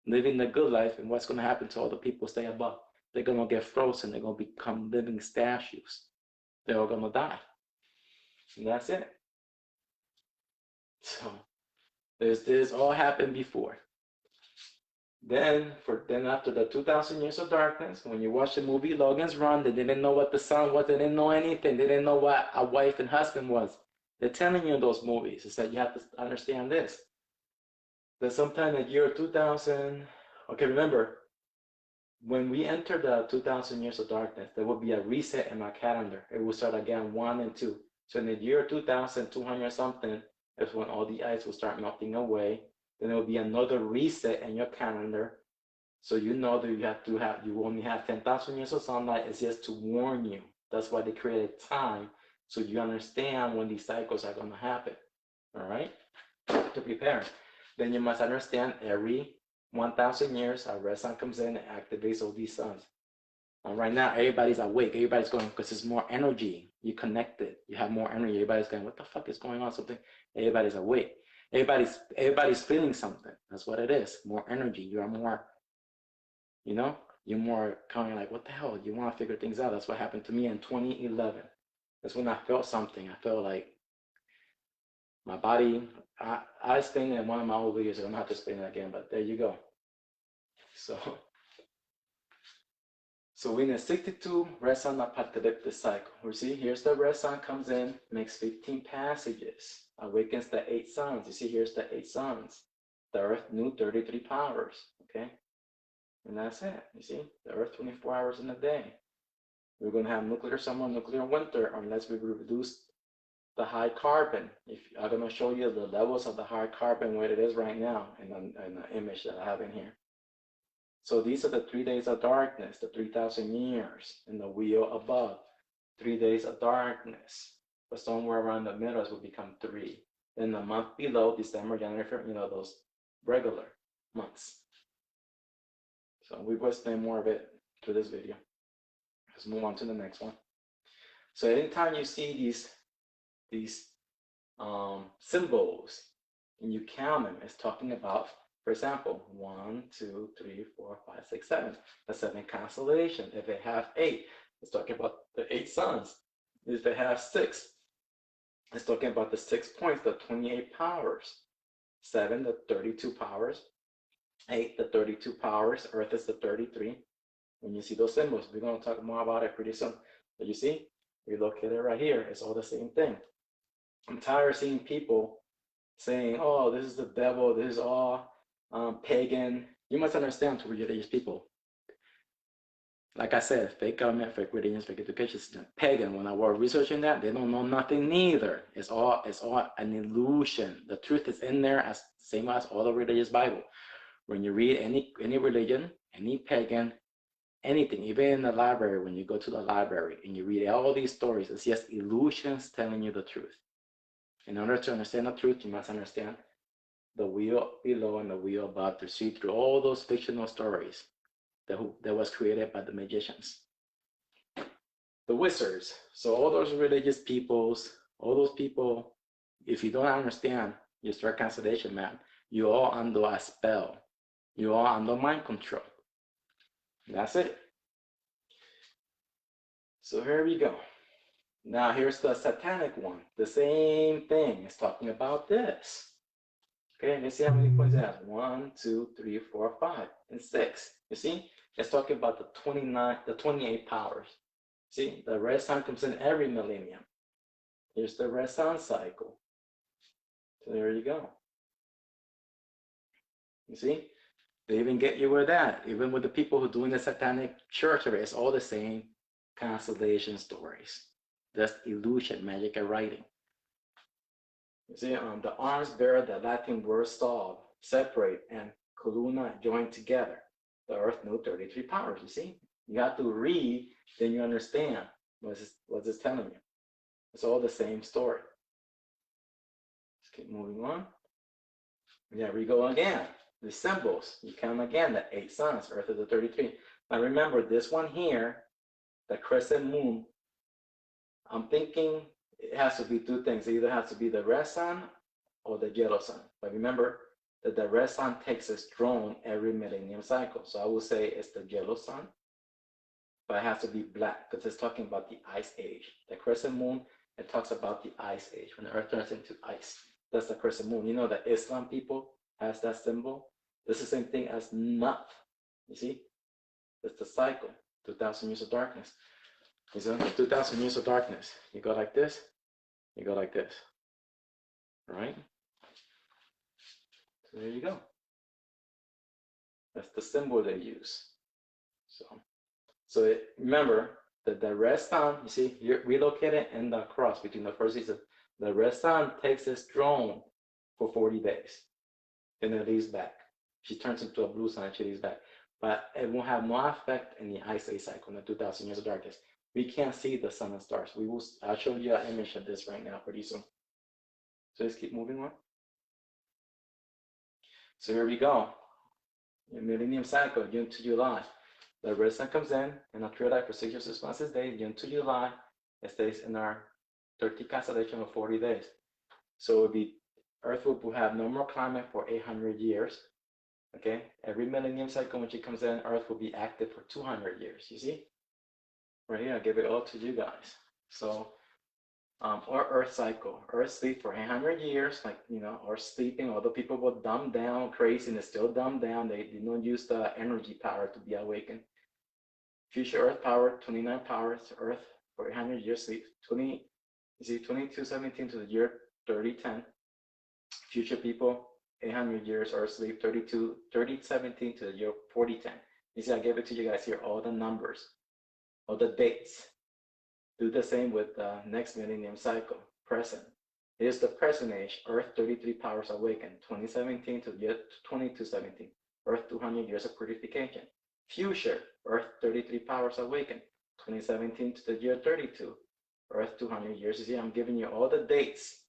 [SPEAKER 1] living the good life. And what's going to happen to all the people stay above? They're going to get frozen. They're going to become living statues. They're all going to die. And that's it. So this all happened before. Then after the 2,000 years of darkness, when you watch the movie Logan's Run, they didn't know what the sun was. They didn't know anything. They didn't know what a wife and husband was. They're telling you in those movies. It's that you have to understand this. That sometime in the year 2000, okay, remember, when we enter the 2,000 years of darkness, there will be a reset in my calendar. It will start again 1 and 2. So in the year 2,200 something is when all the ice will start melting away. Then there will be another reset in your calendar. So you know that you only have 10,000 years of sunlight. It's just to warn you. That's why they created time. So you understand when these cycles are going to happen. All right? To prepare. Then you must understand every 1,000 years, a red sun comes in and activates all these suns. And right now, everybody's awake. Everybody's going, because it's more energy. You connected. You have more energy. Everybody's going, what the fuck is going on? Something. Everybody's awake. Everybody's feeling something. That's what it is. More energy. You are more, you're more kind of like, what the hell? You want to figure things out. That's what happened to me in 2011. That's when I felt something. I felt like my body, I explained it in one of my old videos. I don't have to explain it again, but there you go. So we're in a 62 red sun apocalyptic cycle. We see here's the red sun comes in, makes 15 passages, awakens the 8 suns. You see here's the 8 suns. The earth knew 33 powers, okay? And that's it, you see? The earth 24 hours in a day. We're gonna have nuclear summer, nuclear winter, unless we reduce the high carbon. I'm gonna show you the levels of the high carbon where it is right now in the image that I have in here. So these are the 3 days of darkness, the 3,000 years, and the wheel above. 3 days of darkness, but somewhere around the middle will become 3. Then the month below, December, January, February, those regular months. So we will explain more of it through this video. Let's move on to the next one. So anytime you see these symbols and you count them, it's talking about, for example, 1, 2, 3, 4, 5, 6, 7. The 7 constellation. If they have 8, it's talking about the 8 suns. If they have 6, it's talking about the 6 points, the 28 powers. 7, the 32 powers. 8, the 32 powers. Earth is the 33. When you see those symbols, we're going to talk more about it pretty soon. But you see, we located it right here. It's all the same thing. I'm tired of seeing people saying, oh, this is the devil, this is all pagan. You must understand, to religious people. Like I said, fake government, fake religions, fake education system, pagan. When I was researching that, they don't know nothing neither. It's all an illusion. The truth is in there, as same as all the religious Bible. When you read any religion, any pagan, anything, even in the library, when you go to the library and you read all these stories, it's just illusions telling you the truth. In order to understand the truth, you must understand the wheel below and the wheel above to see through all those fictional stories that was created by the magicians. The wizards. So all those religious peoples, all those people, if you don't understand your star constellation map, you're all under a spell. You're all under mind control. That's it. So here we go. Now here's the satanic one. The same thing. It's talking about this. Okay, let's see how many points it has. 1, 2, 3, 4, 5, and 6. You see? It's talking about the 28 powers. See, the red sun comes in every millennium. Here's the red sun cycle. So there you go. You see? They even get you with that. Even with the people who are doing the satanic church, it's all the same constellation stories. That's illusion, magic, and writing. You see, the arms bear the Latin word solve, separate, and columna join together. The earth knew 33 powers, you see? You have to read, then you understand what it's telling you. It's all the same story. Let's keep moving on. There we go again. The symbols, you count again, the 8 suns, earth is the 33. Now remember, this one here, the crescent moon, I'm thinking it has to be 2 things. It either has to be the red sun or the yellow sun. But remember that the red sun takes its throne every millennium cycle. So I will say it's the yellow sun, but it has to be black because it's talking about the ice age. The crescent moon, it talks about the ice age, when the earth turns into ice. That's the crescent moon. You know that Islam people has that symbol. This is the same thing as Nut. You see? It's the cycle, 2,000 years of darkness. It's 2,000 years of darkness. You go like this, you go like this. All right? So there you go. That's the symbol they use. So remember that the red sun, you see, you're relocated in the cross between the first season. The red sun takes its throne for 40 days. Then it leaves back. She turns into a blue sun and she leaves back. But it won't have no effect in the ice age cycle, in the 2,000 years of darkness. We can't see the sun and stars. I'll show you an image of this right now pretty soon. So let's keep moving on. So here we go. The millennium cycle, June to July. The red sun comes in a true light for 6 years, 6 months, 6 days. June to July, it stays in our 30 constellation of 40 days. So it would be, Earth will have no more climate for 800 years. Okay, every millennium cycle when she comes in, Earth will be active for 200 years. You see? Right here, I give it all to you guys. So, or Earth cycle. Earth sleep for 800 years, like, you know, or sleeping. Although people will dumb down crazy and they still dumb down, they don't use the energy power to be awakened. Future Earth power, 29 powers, Earth for 800 years sleep. 2217 to the year 3010. Future people, 800 years Earth sleep, 3017 to the year 4010. You see, I gave it to you guys here, all the numbers, all the dates. Do the same with the next millennium cycle, present. Here's the present age, Earth 33 powers awakened, 2017 to the year 2217. Earth 200 years of purification. Future, Earth 33 powers awakened, 2017 to the year 32. Earth 200 years. You see, I'm giving you all the dates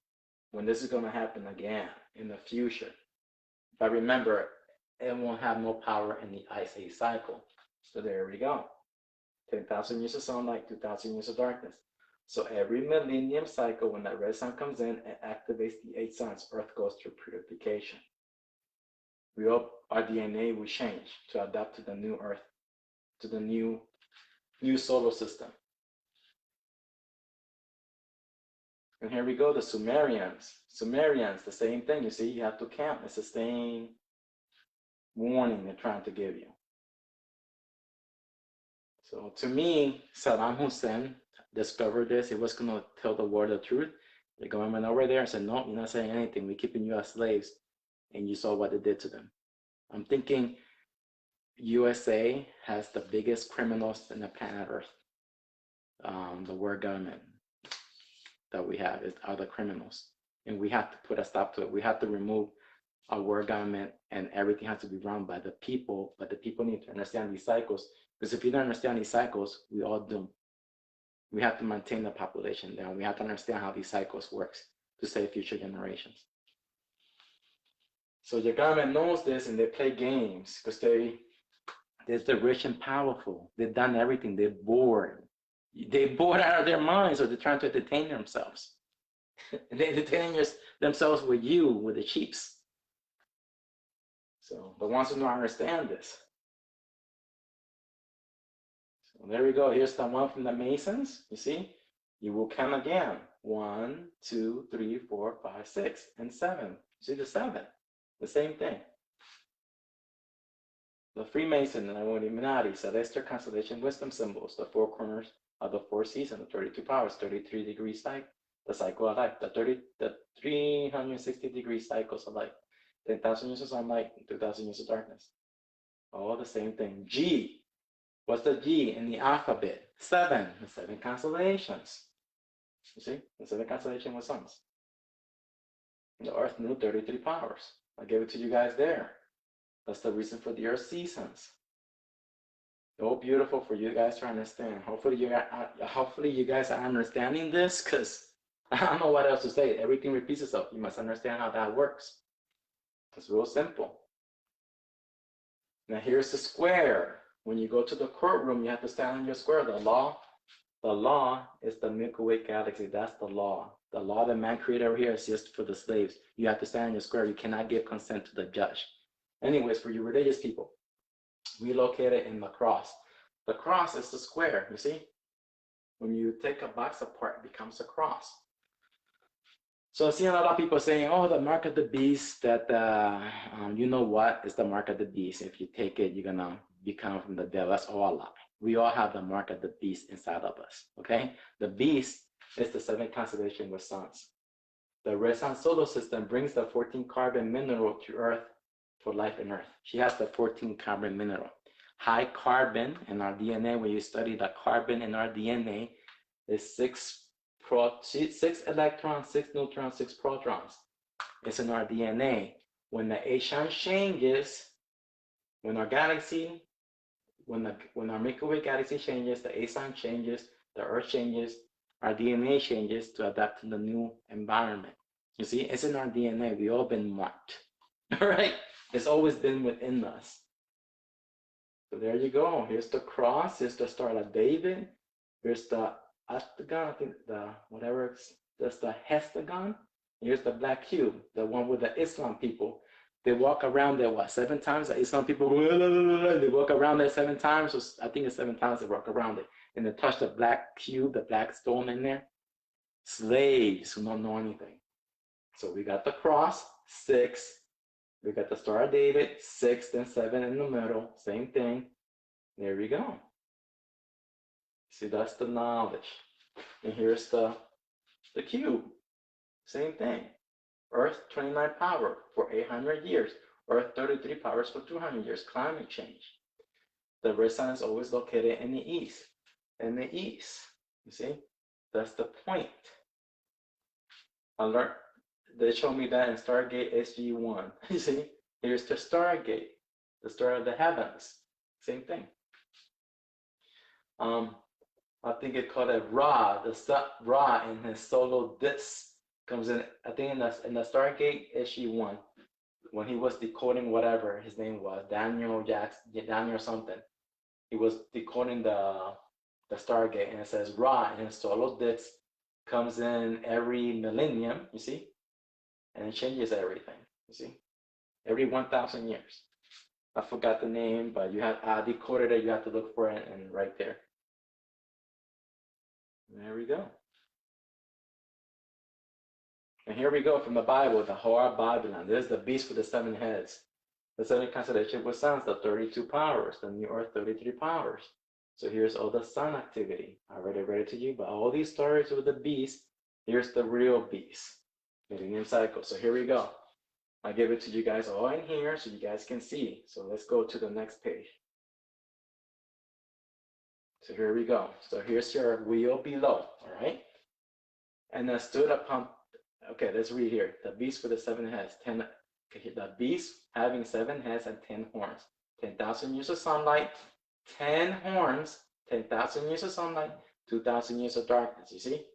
[SPEAKER 1] when this is going to happen again in the future. But remember, it won't have no power in the ice age cycle. So there we go. 10,000 years of sunlight, 2,000 years of darkness. So every millennium cycle, when that red sun comes in, it activates the 8 suns. Earth goes through purification. Our DNA will change to adapt to the new Earth, to the new solar system. And here we go, the Sumerians. Sumerians, the same thing. You see, you have to count. It's the same warning they're trying to give you. So to me, Saddam Hussein discovered this. He was going to tell the world the truth. The government over there said, no, you're not saying anything. We're keeping you as slaves. And you saw what they did to them. I'm thinking USA has the biggest criminals in the planet Earth. The world government that we have are the criminals. And we have to put a stop to it. We have to remove our world government, and everything has to be run by the people. But the people need to understand these cycles. Because if you don't understand these cycles, we all doom. We have to maintain the population down. We have to understand how these cycles works to save future generations. So your government knows this, and they play games because they're the rich and powerful. They've done everything. They're bored. They're bored out of their minds, or they're trying to entertain themselves. They're entertaining themselves with you, with the chiefs. So the ones who don't understand this. So there we go. Here's the one from the Masons. You see, you will count again. 1, 2, 3, 4, 5, 6, and 7. See the 7. The same thing. The Freemason and the Illuminati, celestial constellation wisdom symbols, the 4 corners of the 4 seasons, the 32 powers, 33 degrees cycle, the cycle of life, the 360 degree cycles of life, 10,000 years of sunlight, 2,000 years of darkness. All the same thing. G. What's the G in the alphabet? 7. The 7 constellations. You see, the 7 constellations with suns. The Earth knew 33 powers. I gave it to you guys there. That's the reason for the Earth seasons. So beautiful for you guys to understand. Hopefully you guys are understanding this, because I don't know what else to say. Everything repeats itself. You must understand how that works. It's real simple. Now here's the square. When you go to the courtroom, you have to stand on your square. The law is the Milky Way galaxy. That's the law. The law that man created over here is just for the slaves. You have to stand on your square. You cannot give consent to the judge. Anyways, for you religious people, we locate it in the cross. The cross is the square, you see? When you take a box apart, it becomes a cross. So I see a lot of people saying, oh, the mark of the beast, that, you know what, is the mark of the beast. If you take it, you're gonna become from the devil. That's all a lie. We all have the mark of the beast inside of us, okay? The beast is the 7 constellation with suns. The red sun solar system brings the 14 carbon mineral to Earth for life in Earth. She has the 14 carbon mineral. High carbon in our DNA, when you study the carbon in our DNA, is 6 electrons, 6 neutrons, 6 protons. It's in our DNA. When the Asian changes, when our galaxy, when our Milky Way galaxy changes, the ASUN changes, the Earth changes, our DNA changes to adapt to the new environment. You see, it's in our DNA. We all been marked. All right? It's always been within us. So there you go. Here's the cross. Here's the Star of David. Here's the octagon. I think that's the hexagon. Here's the black cube, the one with the Islam people. They walk around there, 7 times? The Islam people, they walk around there 7 times. So I think it's 7 times they walk around it. And they touch the black cube, the black stone in there. Slaves who don't know anything. So we got the cross, 6. We got the Star of David, 6, then 7 in the middle. Same thing. There we go. See, that's the knowledge. And here's the cube. Same thing. Earth, 29 power for 800 years. Earth, 33 powers for 200 years. Climate change. The red sun is always located in the east. In the east. You see? That's the point. Alert. They showed me that in Stargate SG-1. You see? Here's the Stargate. The star of the heavens. Same thing. I think it called it Ra. Ra in his solo disc comes in, I think in the Stargate SG-1, when he was decoding whatever his name was, Daniel something. He was decoding the the Stargate, and it says Ra in his solar disc comes in every millennium, you see, and it changes everything, you see, every 1,000 years. I forgot the name, but you have, I decoded it, you have to look for it, and right there. There we go. And here we go from the Bible, the Whore Babylon. This is the beast with the 7 heads. The 7 constellations with suns, the 32 powers, the new earth, 33 powers. So here's all the sun activity. I already read it to you, but all these stories with the beast, here's the real beast, millennium cycle. So here we go. I give it to you guys all in here so you guys can see. So let's go to the next page. So here we go. So here's your wheel below, all right? And I stood upon, okay, let's read here. The beast with the 7 heads, the beast having 7 heads and 10 horns, 10,000 years of sunlight, 10 horns, 10,000 years of sunlight, 2,000 years of darkness, you see?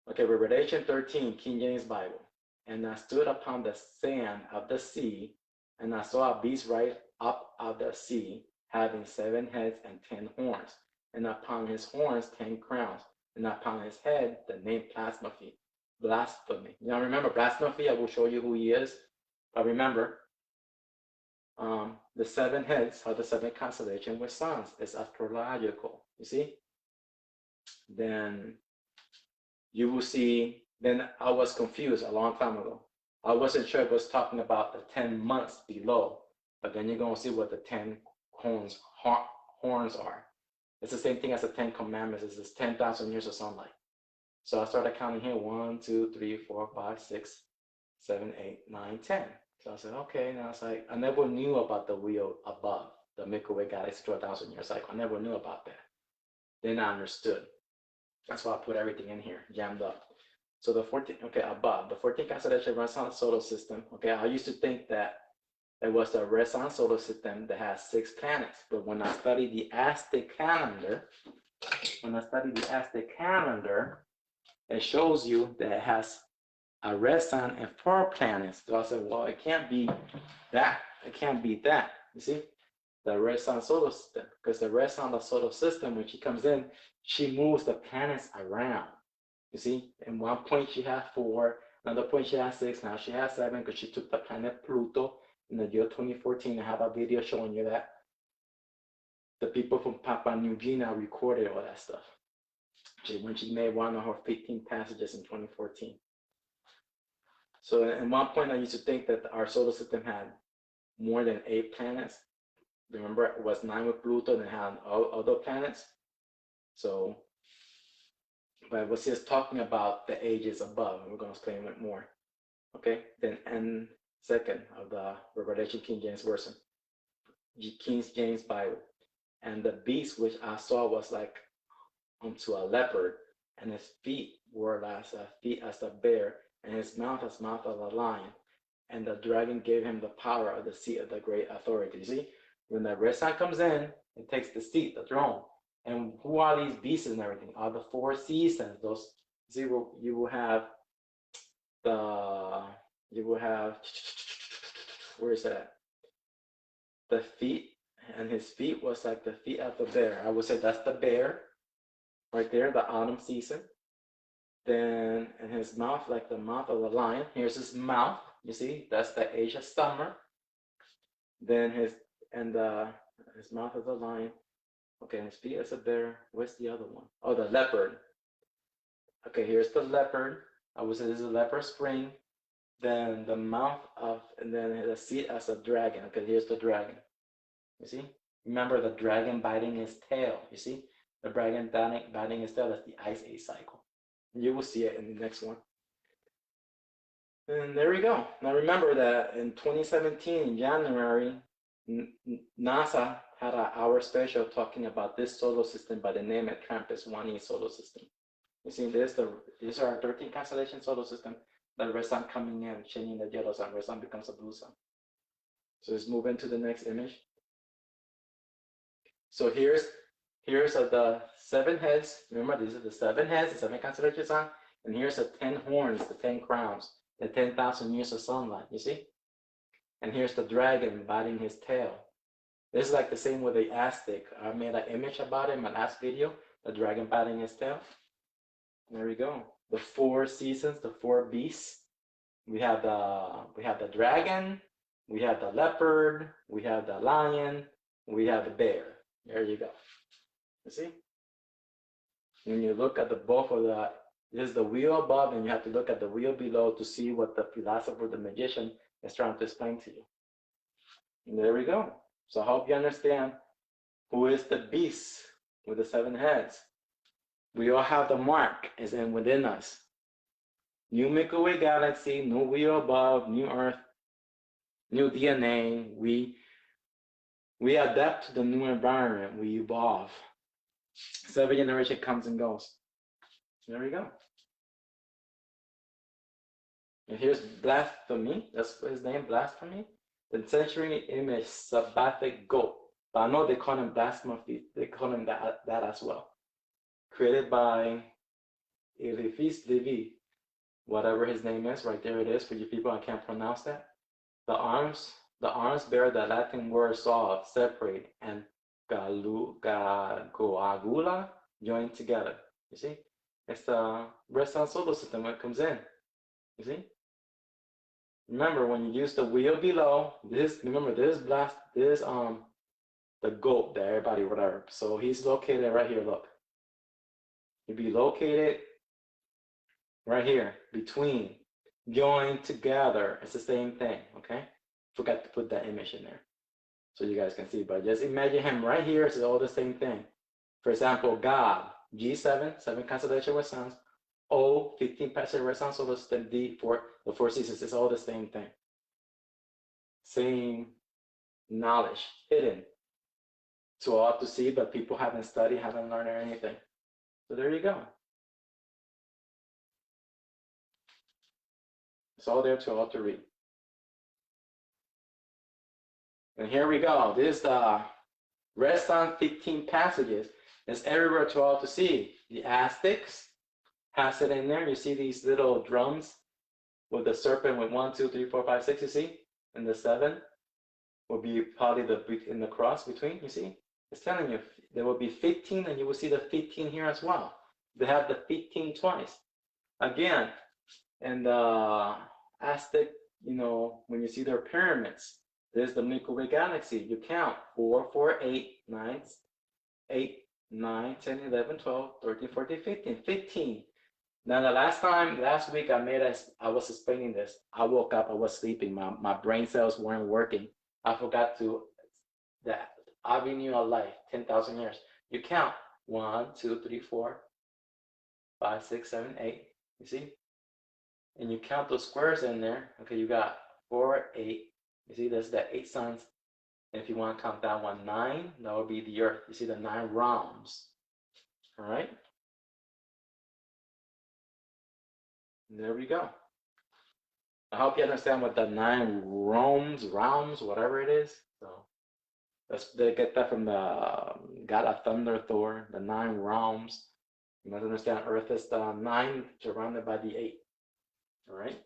[SPEAKER 1] Okay, Revelation 13, King James Bible. And I stood upon the sand of the sea, and I saw a beast rise up out of the sea, having 7 heads and 10 horns, and upon his horns 10 crowns, and upon his head the name blasphemy. Blasphemy. Now remember, blasphemy, I will show you who he is. But remember, the 7 heads are the 7 constellations with suns. It's astrological, you see? Then you will see, then I was confused a long time ago. I wasn't sure it was talking about the 10 months below, but then you're going to see what the 10 horns are. It's the same thing as the 10 commandments. It's this 10,000 years of sunlight. So I started counting here, 1, 2, 3, 4, 5, 6, 7, 8, 9, 10. So I said, okay, now it's like, I never knew about the wheel above, the Milky Way galaxy 12,000 year cycle. I never knew about that. Then I understood. That's why I put everything in here, jammed up. So the 14, okay, above, the 14 constellation runs on the solar system. Okay, I used to think that it was the red sun solar system that has 6 planets. But when I studied the Aztec calendar, it shows you that it has a red sun and 4 planets. So I said, well, it can't be that. It can't be that. You see, the red sun solar system, because the red sun, the solar system, when she comes in, she moves the planets around. You see, in one point she had 4, another point she had 6, now she has 7 because she took the planet Pluto in the year 2014. I have a video showing you that. The people from Papua New Guinea recorded all that stuff. When she made one of her 15 passages in 2014. So at one point I used to think that our solar system had more than 8 planets. Remember, it was 9 with Pluto and it had other planets. So, but it was just talking about the ages above, and we're going to explain it more. Okay, then and second of the Revelation King James Version, King James Bible. And the beast which I saw was like unto a leopard, and his feet were as feet as a bear, and his mouth as mouth of a lion. And the dragon gave him the power of the seat of the great authority. You see, when the red sun comes in, it takes the seat, the throne. And who are these beasts and everything? Are the 4 seasons? Those, see, you will have where is that? The feet, and his feet was like the feet of the bear. I would say that's the bear, right there, the autumn season. Then, and his mouth like the mouth of a lion. Here's his mouth. You see, that's the age of summer. Then his mouth is a lion. Okay, his feet is a bear. Where's the other one? Oh, the leopard. Okay, here's the leopard. I would say this is a leopard spring. Then the mouth of, and then the seat as a dragon. Okay, here's the dragon. You see? Remember the dragon biting his tail. You see? The dragon biting his tail, that's the Ice Age cycle. You will see it in the next one. And there we go. Now remember that in 2017, in January, NASA had an hour special talking about this solar system by the name of Trappist 1E solar system. You see, these are 13 constellation solar system. The red sun coming in, changing the yellow sun. Red sun becomes a blue sun. So let's move into the next image. So here's the 7 heads. Remember, these are the 7 heads, the 7 constellation sun. And here's the 10 horns, the 10 crowns, the 10,000 years of sunlight. You see? And here's the dragon biting his tail. It's like the same with the Aztec. I made an image about it in my last video, the dragon patting his tail. There we go. The 4 seasons, the 4 beasts. We have the dragon, we have the leopard, we have the lion, we have the bear. There you go. You see? When you look at the both of that, there's the wheel above, and you have to look at the wheel below to see what the philosopher, the magician, is trying to explain to you. And there we go. So I hope you understand who is the beast with the 7 heads. We all have the mark is in within us. New Milky Way galaxy, new wheel above, new Earth, new DNA. We adapt to the new environment. We evolve. 7 generation comes and goes. There we go. And here's blasphemy. That's his name, blasphemy. The century image, sabbatic goat. But I know they call him blasphemy. They call him that as well. Created by Eliphas Levi, whatever his name is. Right there it is for you people. I can't pronounce that. The arms bear the Latin word solve, separate, and coagula, joined together. You see? It's the red sun solar system when it comes in. You see? Remember, when you use the wheel below, this the goat that everybody whatever. So he's located right here, look. He'd be located right here, between, joined together. It's the same thing, okay? Forgot to put that image in there so you guys can see, but just imagine him right here. It's all the same thing. For example, God, G7, 7 constellation with suns, O, 15 passage red sun, so the D, 4, the 4 seasons. It's all the same thing. Same knowledge, hidden to all to see, but people haven't studied, haven't learned or anything. So there you go. It's all there to all to read. And here we go. This is the red sun 15 passages. It's everywhere to all to see. The Aztecs has it in there. You see these little drums with the serpent with 1, 2, 3, 4, 5, 6, you see? And the 7 will be probably in the cross between, you see? It's telling you there will be 15, and you will see the 15 here as well. They have the 15 twice. Again, and the Aztec, you know, when you see their pyramids, there's the Milky Way galaxy. You count 4, 4, 8, 9, 8, 9, 10, 11, 12, 13, 14, 15. 15. Now, last week, I was explaining this. I woke up, I was sleeping. My brain cells weren't working. I forgot that avenue of life, 10,000 years. You count 1, 2, 3, 4, 5, 6, 7, 8. You see? And you count those squares in there. Okay, you got 4, 8. You see, there's the 8 suns. And if you want to count that one, 9, that would be the Earth. You see the 9 realms. All right? There we go. I hope you understand what the 9 realms, whatever it is. So they get that from the God of Thunder, Thor, the 9 realms. You must understand Earth is the 9 surrounded by the 8. All right?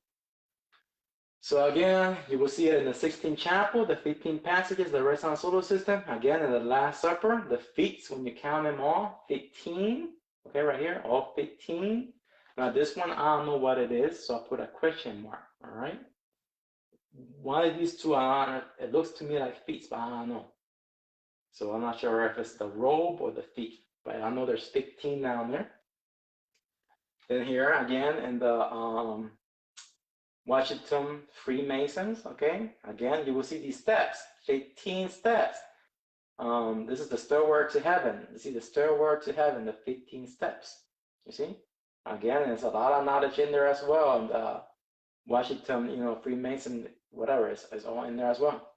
[SPEAKER 1] So again, you will see it in the 16th chapel, the 15 passages, the red sun solar system. Again, in the Last Supper, the feats, when you count them all, 15. Okay, right here, all 15. Now this one, I don't know what it is, so I'll put a question mark, all right? One of these two, it looks to me like feet, but I don't know. So I'm not sure if it's the robe or the feet, but I know there's 15 down there. Then here, again, in the Washington Freemasons, okay? Again, you will see these steps, 15 steps. This is the stairway to heaven. You see the stairway to heaven, the 15 steps, you see? Again, there's a lot of knowledge in there as well. And Washington, you know, Freemason, whatever, is all in there as well.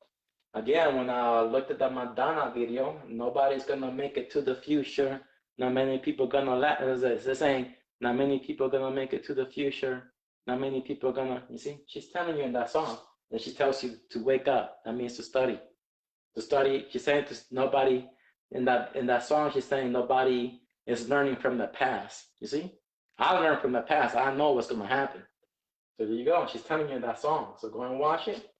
[SPEAKER 1] Again, when I looked at the Madonna video, nobody's gonna make it to the future. Not many people gonna it's the saying, not many people gonna make it to the future. Not many people gonna, you see, she's telling you in that song, and she tells you to wake up. That means to study. To study, she's saying to nobody, in that song, she's saying nobody is learning from the past, you see? I learned from the past. I know what's going to happen. So there you go. She's telling you that song. So go and watch it.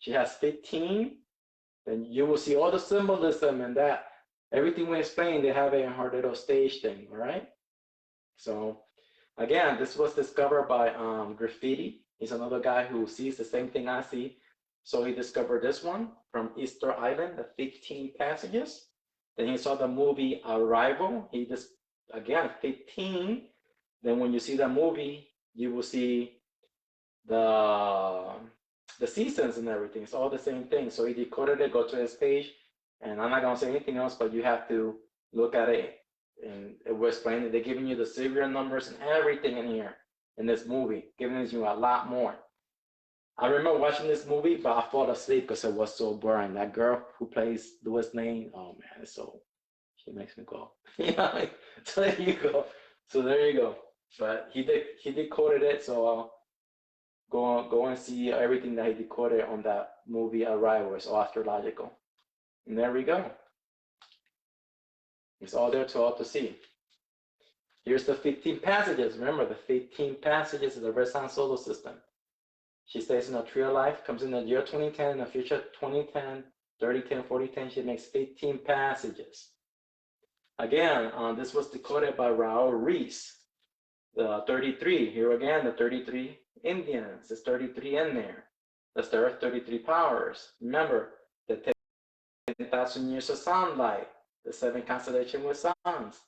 [SPEAKER 1] She has 15 then you will see all the symbolism and that everything we explained, they have it in her little stage thing, all right? So again, this was discovered by Graffiti. He's another guy who sees the same thing I see. So he discovered this one from Easter Island, the 15 passages. Then he saw the movie Arrival. He just, again, 15. Then when you see the movie, you will see the seasons and everything. It's all the same thing. So he decoded it, go to his page, and I'm not gonna say anything else, but you have to look at it, and it will explain it. They're giving you the serial numbers and everything in here in this movie, giving you a lot more. I remember watching this movie, but I fell asleep because it was so boring. That girl who plays Louis Lane, oh man, she makes me go. Yeah, so there you go. So there you go. But he decoded it, so go and see everything that he decoded on that movie Arrival. It's all astrological. And there we go. It's all there to all to see. Here's the 15 passages. Remember, the 15 passages of the Red Sun solar system. She stays in a tree of life, comes in the year 2010, in the future 2010, 3010, 4010. She makes 15 passages. Again, this was decoded by Raul Reese. The 33, here again, the 33 Indians. There's 33 in there. That's the Earth 33 powers. Remember, the 10,000 years of sunlight, the 7 constellations with suns,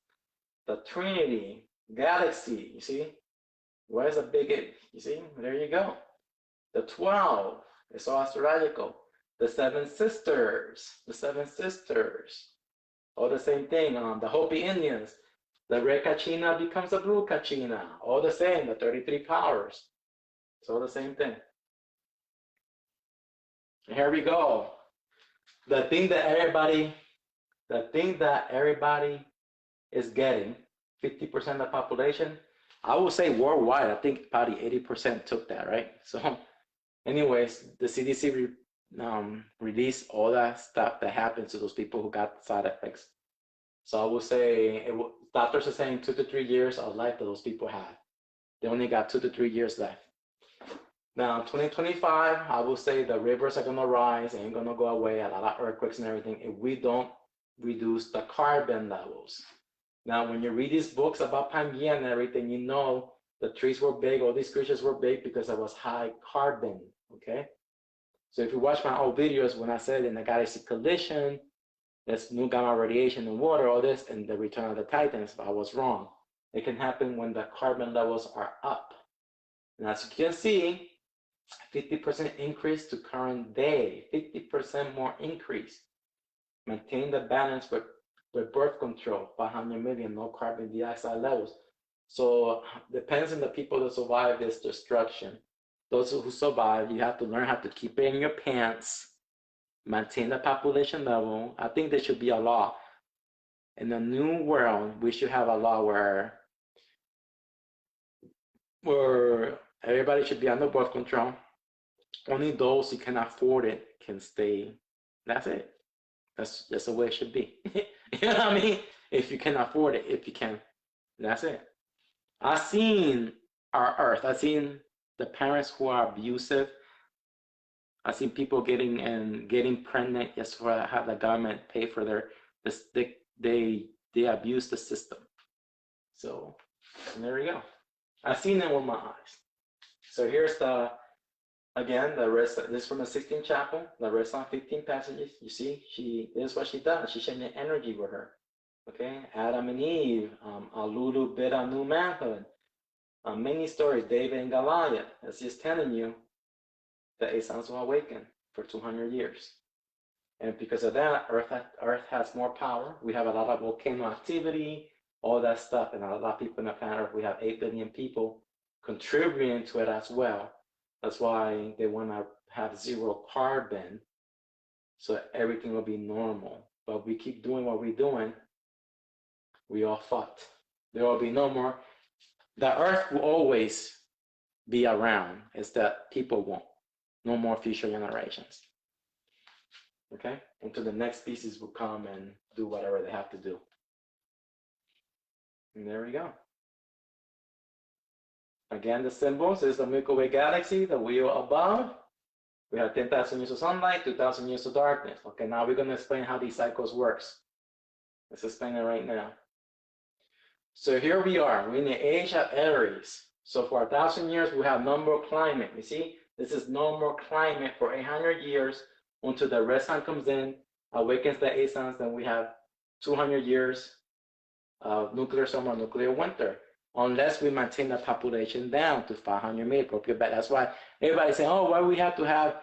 [SPEAKER 1] the Trinity, galaxy, you see? Where's the big, you see? There you go. The 12, it's all astrological. The 7 sisters, all the same thing. The Hopi Indians, the red Kachina becomes a blue Kachina, all the same, the 33 powers. It's all the same thing. And here we go. The thing that everybody is getting, 50% of the population, I will say worldwide, I think probably 80% took that, right? So anyways, the CDC released all that stuff that happens to those people who got side effects. So I will say, doctors are saying 2 to 3 years of life that those people have. They only got 2 to 3 years left. Now, 2025, I will say the rivers are going to rise, ain't going to go away, a lot of earthquakes and everything, if we don't reduce the carbon levels. Now, when you read these books about Pangea and everything, you know the trees were big, all these creatures were big because it was high carbon, okay? So if you watch my old videos, when I said in the galaxy collision, there's new gamma radiation in water, all this, and the return of the Titans, but I was wrong. It can happen when the carbon levels are up. And as you can see, 50% increase to current day, 50% more increase. Maintain the balance with birth control, 500 million, no carbon dioxide levels. So depends on the people that survive this destruction. Those who survive, you have to learn how to keep it in your pants, maintain the population level. I think there should be a law. In the new world, we should have a law where everybody should be under birth control. Only those who can afford it can stay. That's it. That's the way it should be. You know what I mean? If you can afford it, if you can, that's it. I've seen our Earth. I've seen the parents who are abusive. I've seen people getting pregnant just for have the government pay for their they abuse the system. So there we go. I've seen it with my eyes. So here's the again the rest. This is from the 16th chapel. The rest on 15 passages. You see, this is what she does. She's sharing energy with her. Okay, Adam and Eve, a little bit of new manhood. Many stories, David and Goliath. It's just telling you that a sons will awaken for 200 years. And because of that, Earth has more power. We have a lot of volcano activity, all that stuff, and a lot of people on the planet Earth. We have 8 billion people contributing to it as well. That's why they want to have zero carbon, so everything will be normal. But we keep doing what we're doing, we all fucked. There will be no more. The Earth will always be around. It's that people won't. No more future generations. Okay? Until the next species will come and do whatever they have to do. And there we go. Again, the symbols is the Milky Way galaxy, the wheel above, We have 10,000 years of sunlight, 2,000 years of darkness. Okay, now we're going to explain how these cycles works. Let's explain it right now. So here we are. We're in the age of Aries. So for 1,000 years, we have normal climate. You see, this is normal climate for 800 years until the red sun comes in, awakens the 8 suns. Then we have 200 years of nuclear summer, nuclear winter, unless we maintain the population down to 500 million. That's why everybody's saying, oh, why we have to have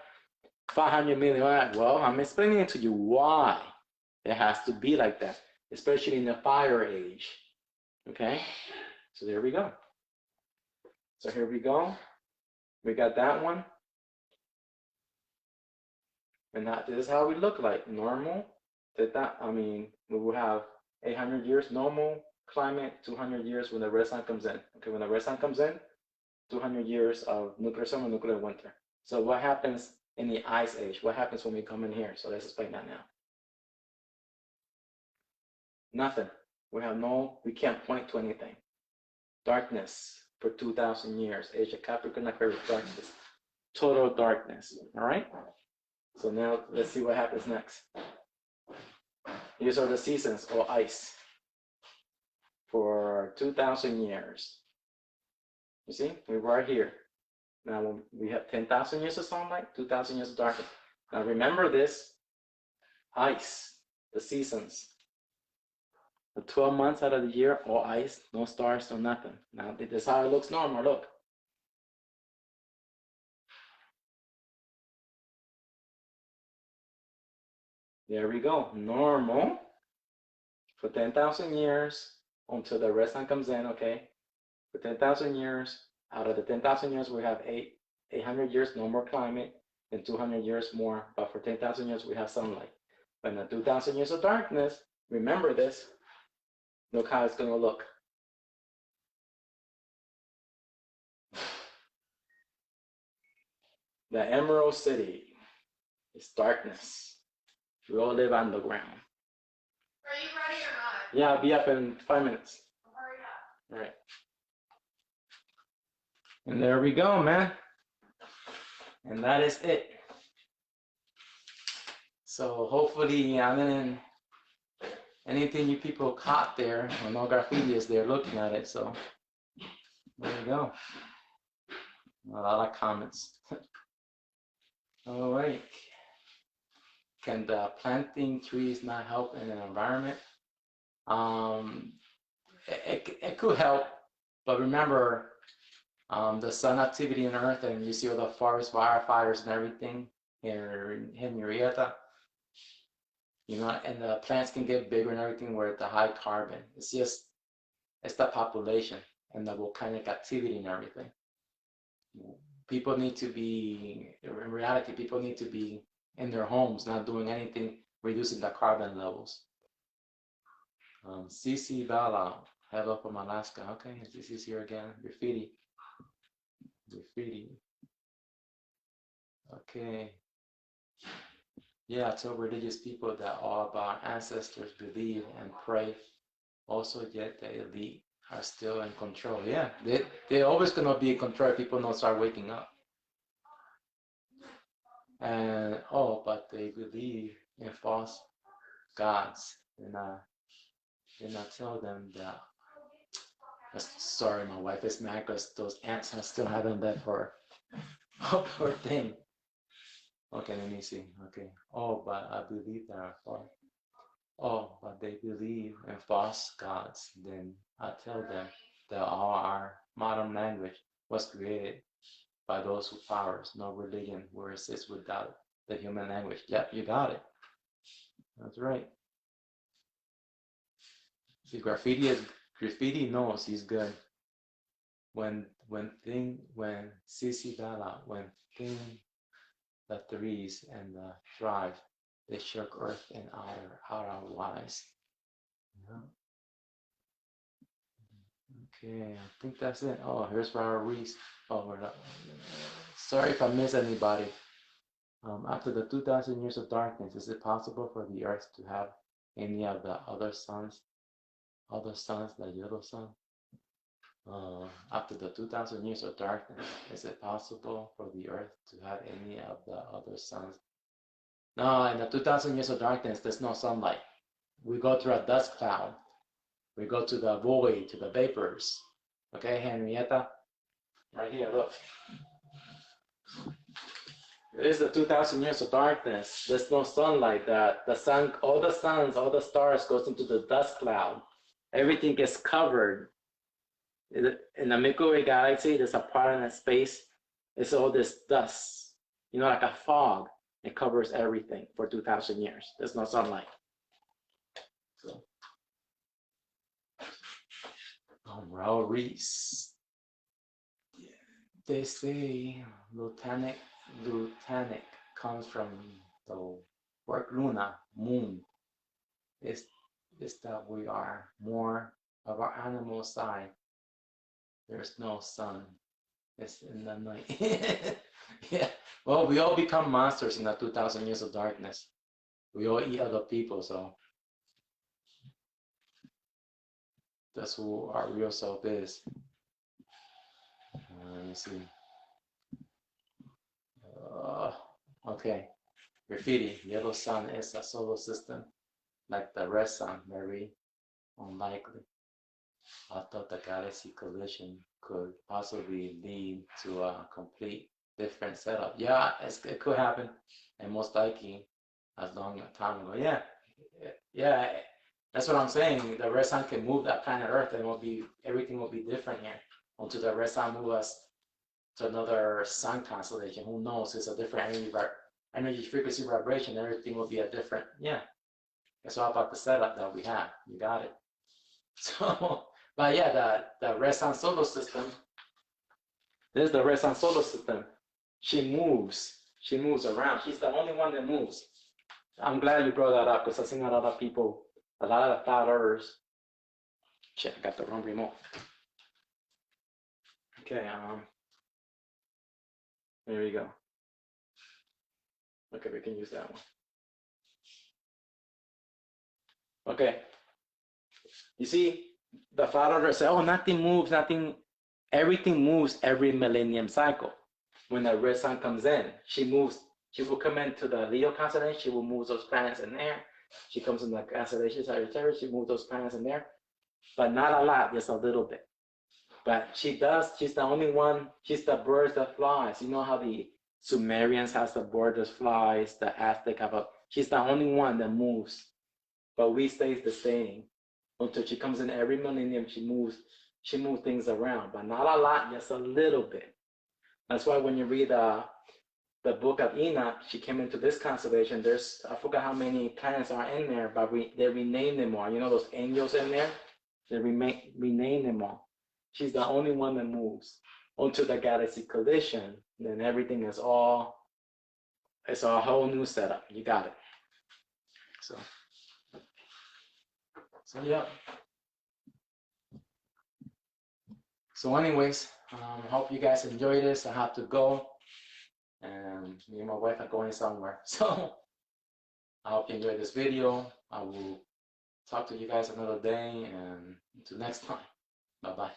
[SPEAKER 1] 500 million? Well, I'm explaining to you why it has to be like that, especially in the fire age. Okay, so there we go. So here we go. We got that one. And that is how we look like. Normal. We will have 800 years normal climate, 200 years when the red sun comes in. Okay, when the red sun comes in, 200 years of nuclear summer, nuclear winter. So what happens in the ice age? What happens when we come in here? So let's explain that now. Nothing. We can't point to anything. Darkness for 2,000 years. Age of Capricorn, Aquarius, darkness. Total darkness. All right? So now let's see what happens next. These are the seasons or ice for 2,000 years. You see, we're right here. Now we have 10,000 years of sunlight, 2,000 years of darkness. Now remember this, ice, the seasons. The 12 months out of the year, all ice, no stars, no nothing. Now this is how it looks normal, look. There we go, normal for 10,000 years until the red sun comes in, okay? For 10,000 years, out of the 10,000 years, we have 800 years normal climate and 200 years more, but for 10,000 years, we have sunlight. But in the 2,000 years of darkness, remember this, look how it's gonna look. The Emerald City is darkness. We all live underground.
[SPEAKER 2] Are you ready or not?
[SPEAKER 1] Yeah, I'll be up in 5 minutes.
[SPEAKER 2] Hurry up.
[SPEAKER 1] All right. And there we go, man. And that is it. So hopefully, anything you people caught there, or no graffiti is there looking at it. So there you go. A lot of comments. All right. Can the planting trees not help in the environment? It could help, but remember the sun activity on Earth, and you see all the forest firefighters and everything here in Henrietta, and the plants can get bigger and everything where the high carbon. It's the population and the volcanic activity and everything. People need to be, in reality, people need to be in their homes, not doing anything, reducing the carbon levels. CC Bala, hello from Alaska. Okay, CC's here again. Graffiti. Okay. Yeah, I tell religious people that all of our ancestors believe and pray. Also, yet the elite are still in control. Yeah, they're always gonna be in control if people don't start waking up. And but they believe in false gods, and I tell them that. Sorry, my wife is mad because those ants are still having that for poor thing. Okay, let me see. Okay. But I believe that are false. But they believe in false gods. Then I tell them that all our modern language was created by those who powers. No religion will exist without the human language. Yep, you got it. That's right. See, graffiti knows he's good. When Sisi Bala, when the threes and the thrive, they shook earth and outer wise. Yeah. Okay, I think that's it. Here's Robert Reese. Sorry if I miss anybody. After the 2,000 years of darkness, is it possible for the earth to have any of the other suns, the yellow sun? after the 2,000 years of darkness, is it possible for the earth to have any of the other suns? No, in the 2,000 years of darkness, there's no sunlight. We go through a dust cloud. We go to the void, to the vapors. Okay, Henrietta? Right here, look. It is the 2,000 years of darkness. There's no sunlight. The sun, all the suns, all the stars goes into the dust cloud. Everything gets covered. In the Milky Way galaxy, there's a part in that space. It's all this dust, like a fog. It covers everything for 2,000 years. There's no sunlight. So, Raul Reese. They say Lieutenant comes from the word Luna, moon. Is that we are more of our animal side. There's no sun. It's in the night. Yeah. Well, we all become monsters in the 2,000 years of darkness. We all eat other people, so that's who our real self is. Let me see. Okay. Graffiti. Yellow sun is a solar system, like the red sun. Very unlikely. I thought the galaxy collision could possibly lead to a complete different setup. Yeah, it could happen, and most likely as long a time ago. Yeah, that's what I'm saying. The red sun can move that planet Earth, and everything will be different here until the red sun moves us to another sun constellation. Who knows? It's a different energy frequency vibration. Everything will be a different. Yeah, it's all about the setup that we have. You got it. So. But yeah, the red sun solar system, this is the red sun solar system. She moves around. She's the only one that moves. I'm glad you brought that up because I've seen a lot of people, a lot of flat earthers. Shit, I got the wrong remote. Okay, there we go. Okay, we can use that one. Okay, you see, the flat earthers say, oh, nothing moves, everything moves every millennium cycle. When the red sun comes in, she will come into the Leo constellation, she will move those planets in there. She comes in the constellation Sagittarius, she moves those planets in there. But not a lot, just a little bit. But she's the only one, she's the bird that flies. You know how the Sumerians has the bird that flies, the Aztec she's the only one that moves. But we stays the same. Until she comes in every millennium, she moves things around, but not a lot, just a little bit. That's why when you read the book of Enoch, she came into this constellation. I forgot how many planets are in there, but they renamed them all. You know those angels in there? They rename them all. She's the only one that moves until the galaxy collision. Then everything it's a whole new setup. You got it. So yeah. So anyways, hope you guys enjoy this. I have to go, and me and my wife are going somewhere. So I hope you enjoyed this video. I will talk to you guys another day, and until next time. Bye-bye.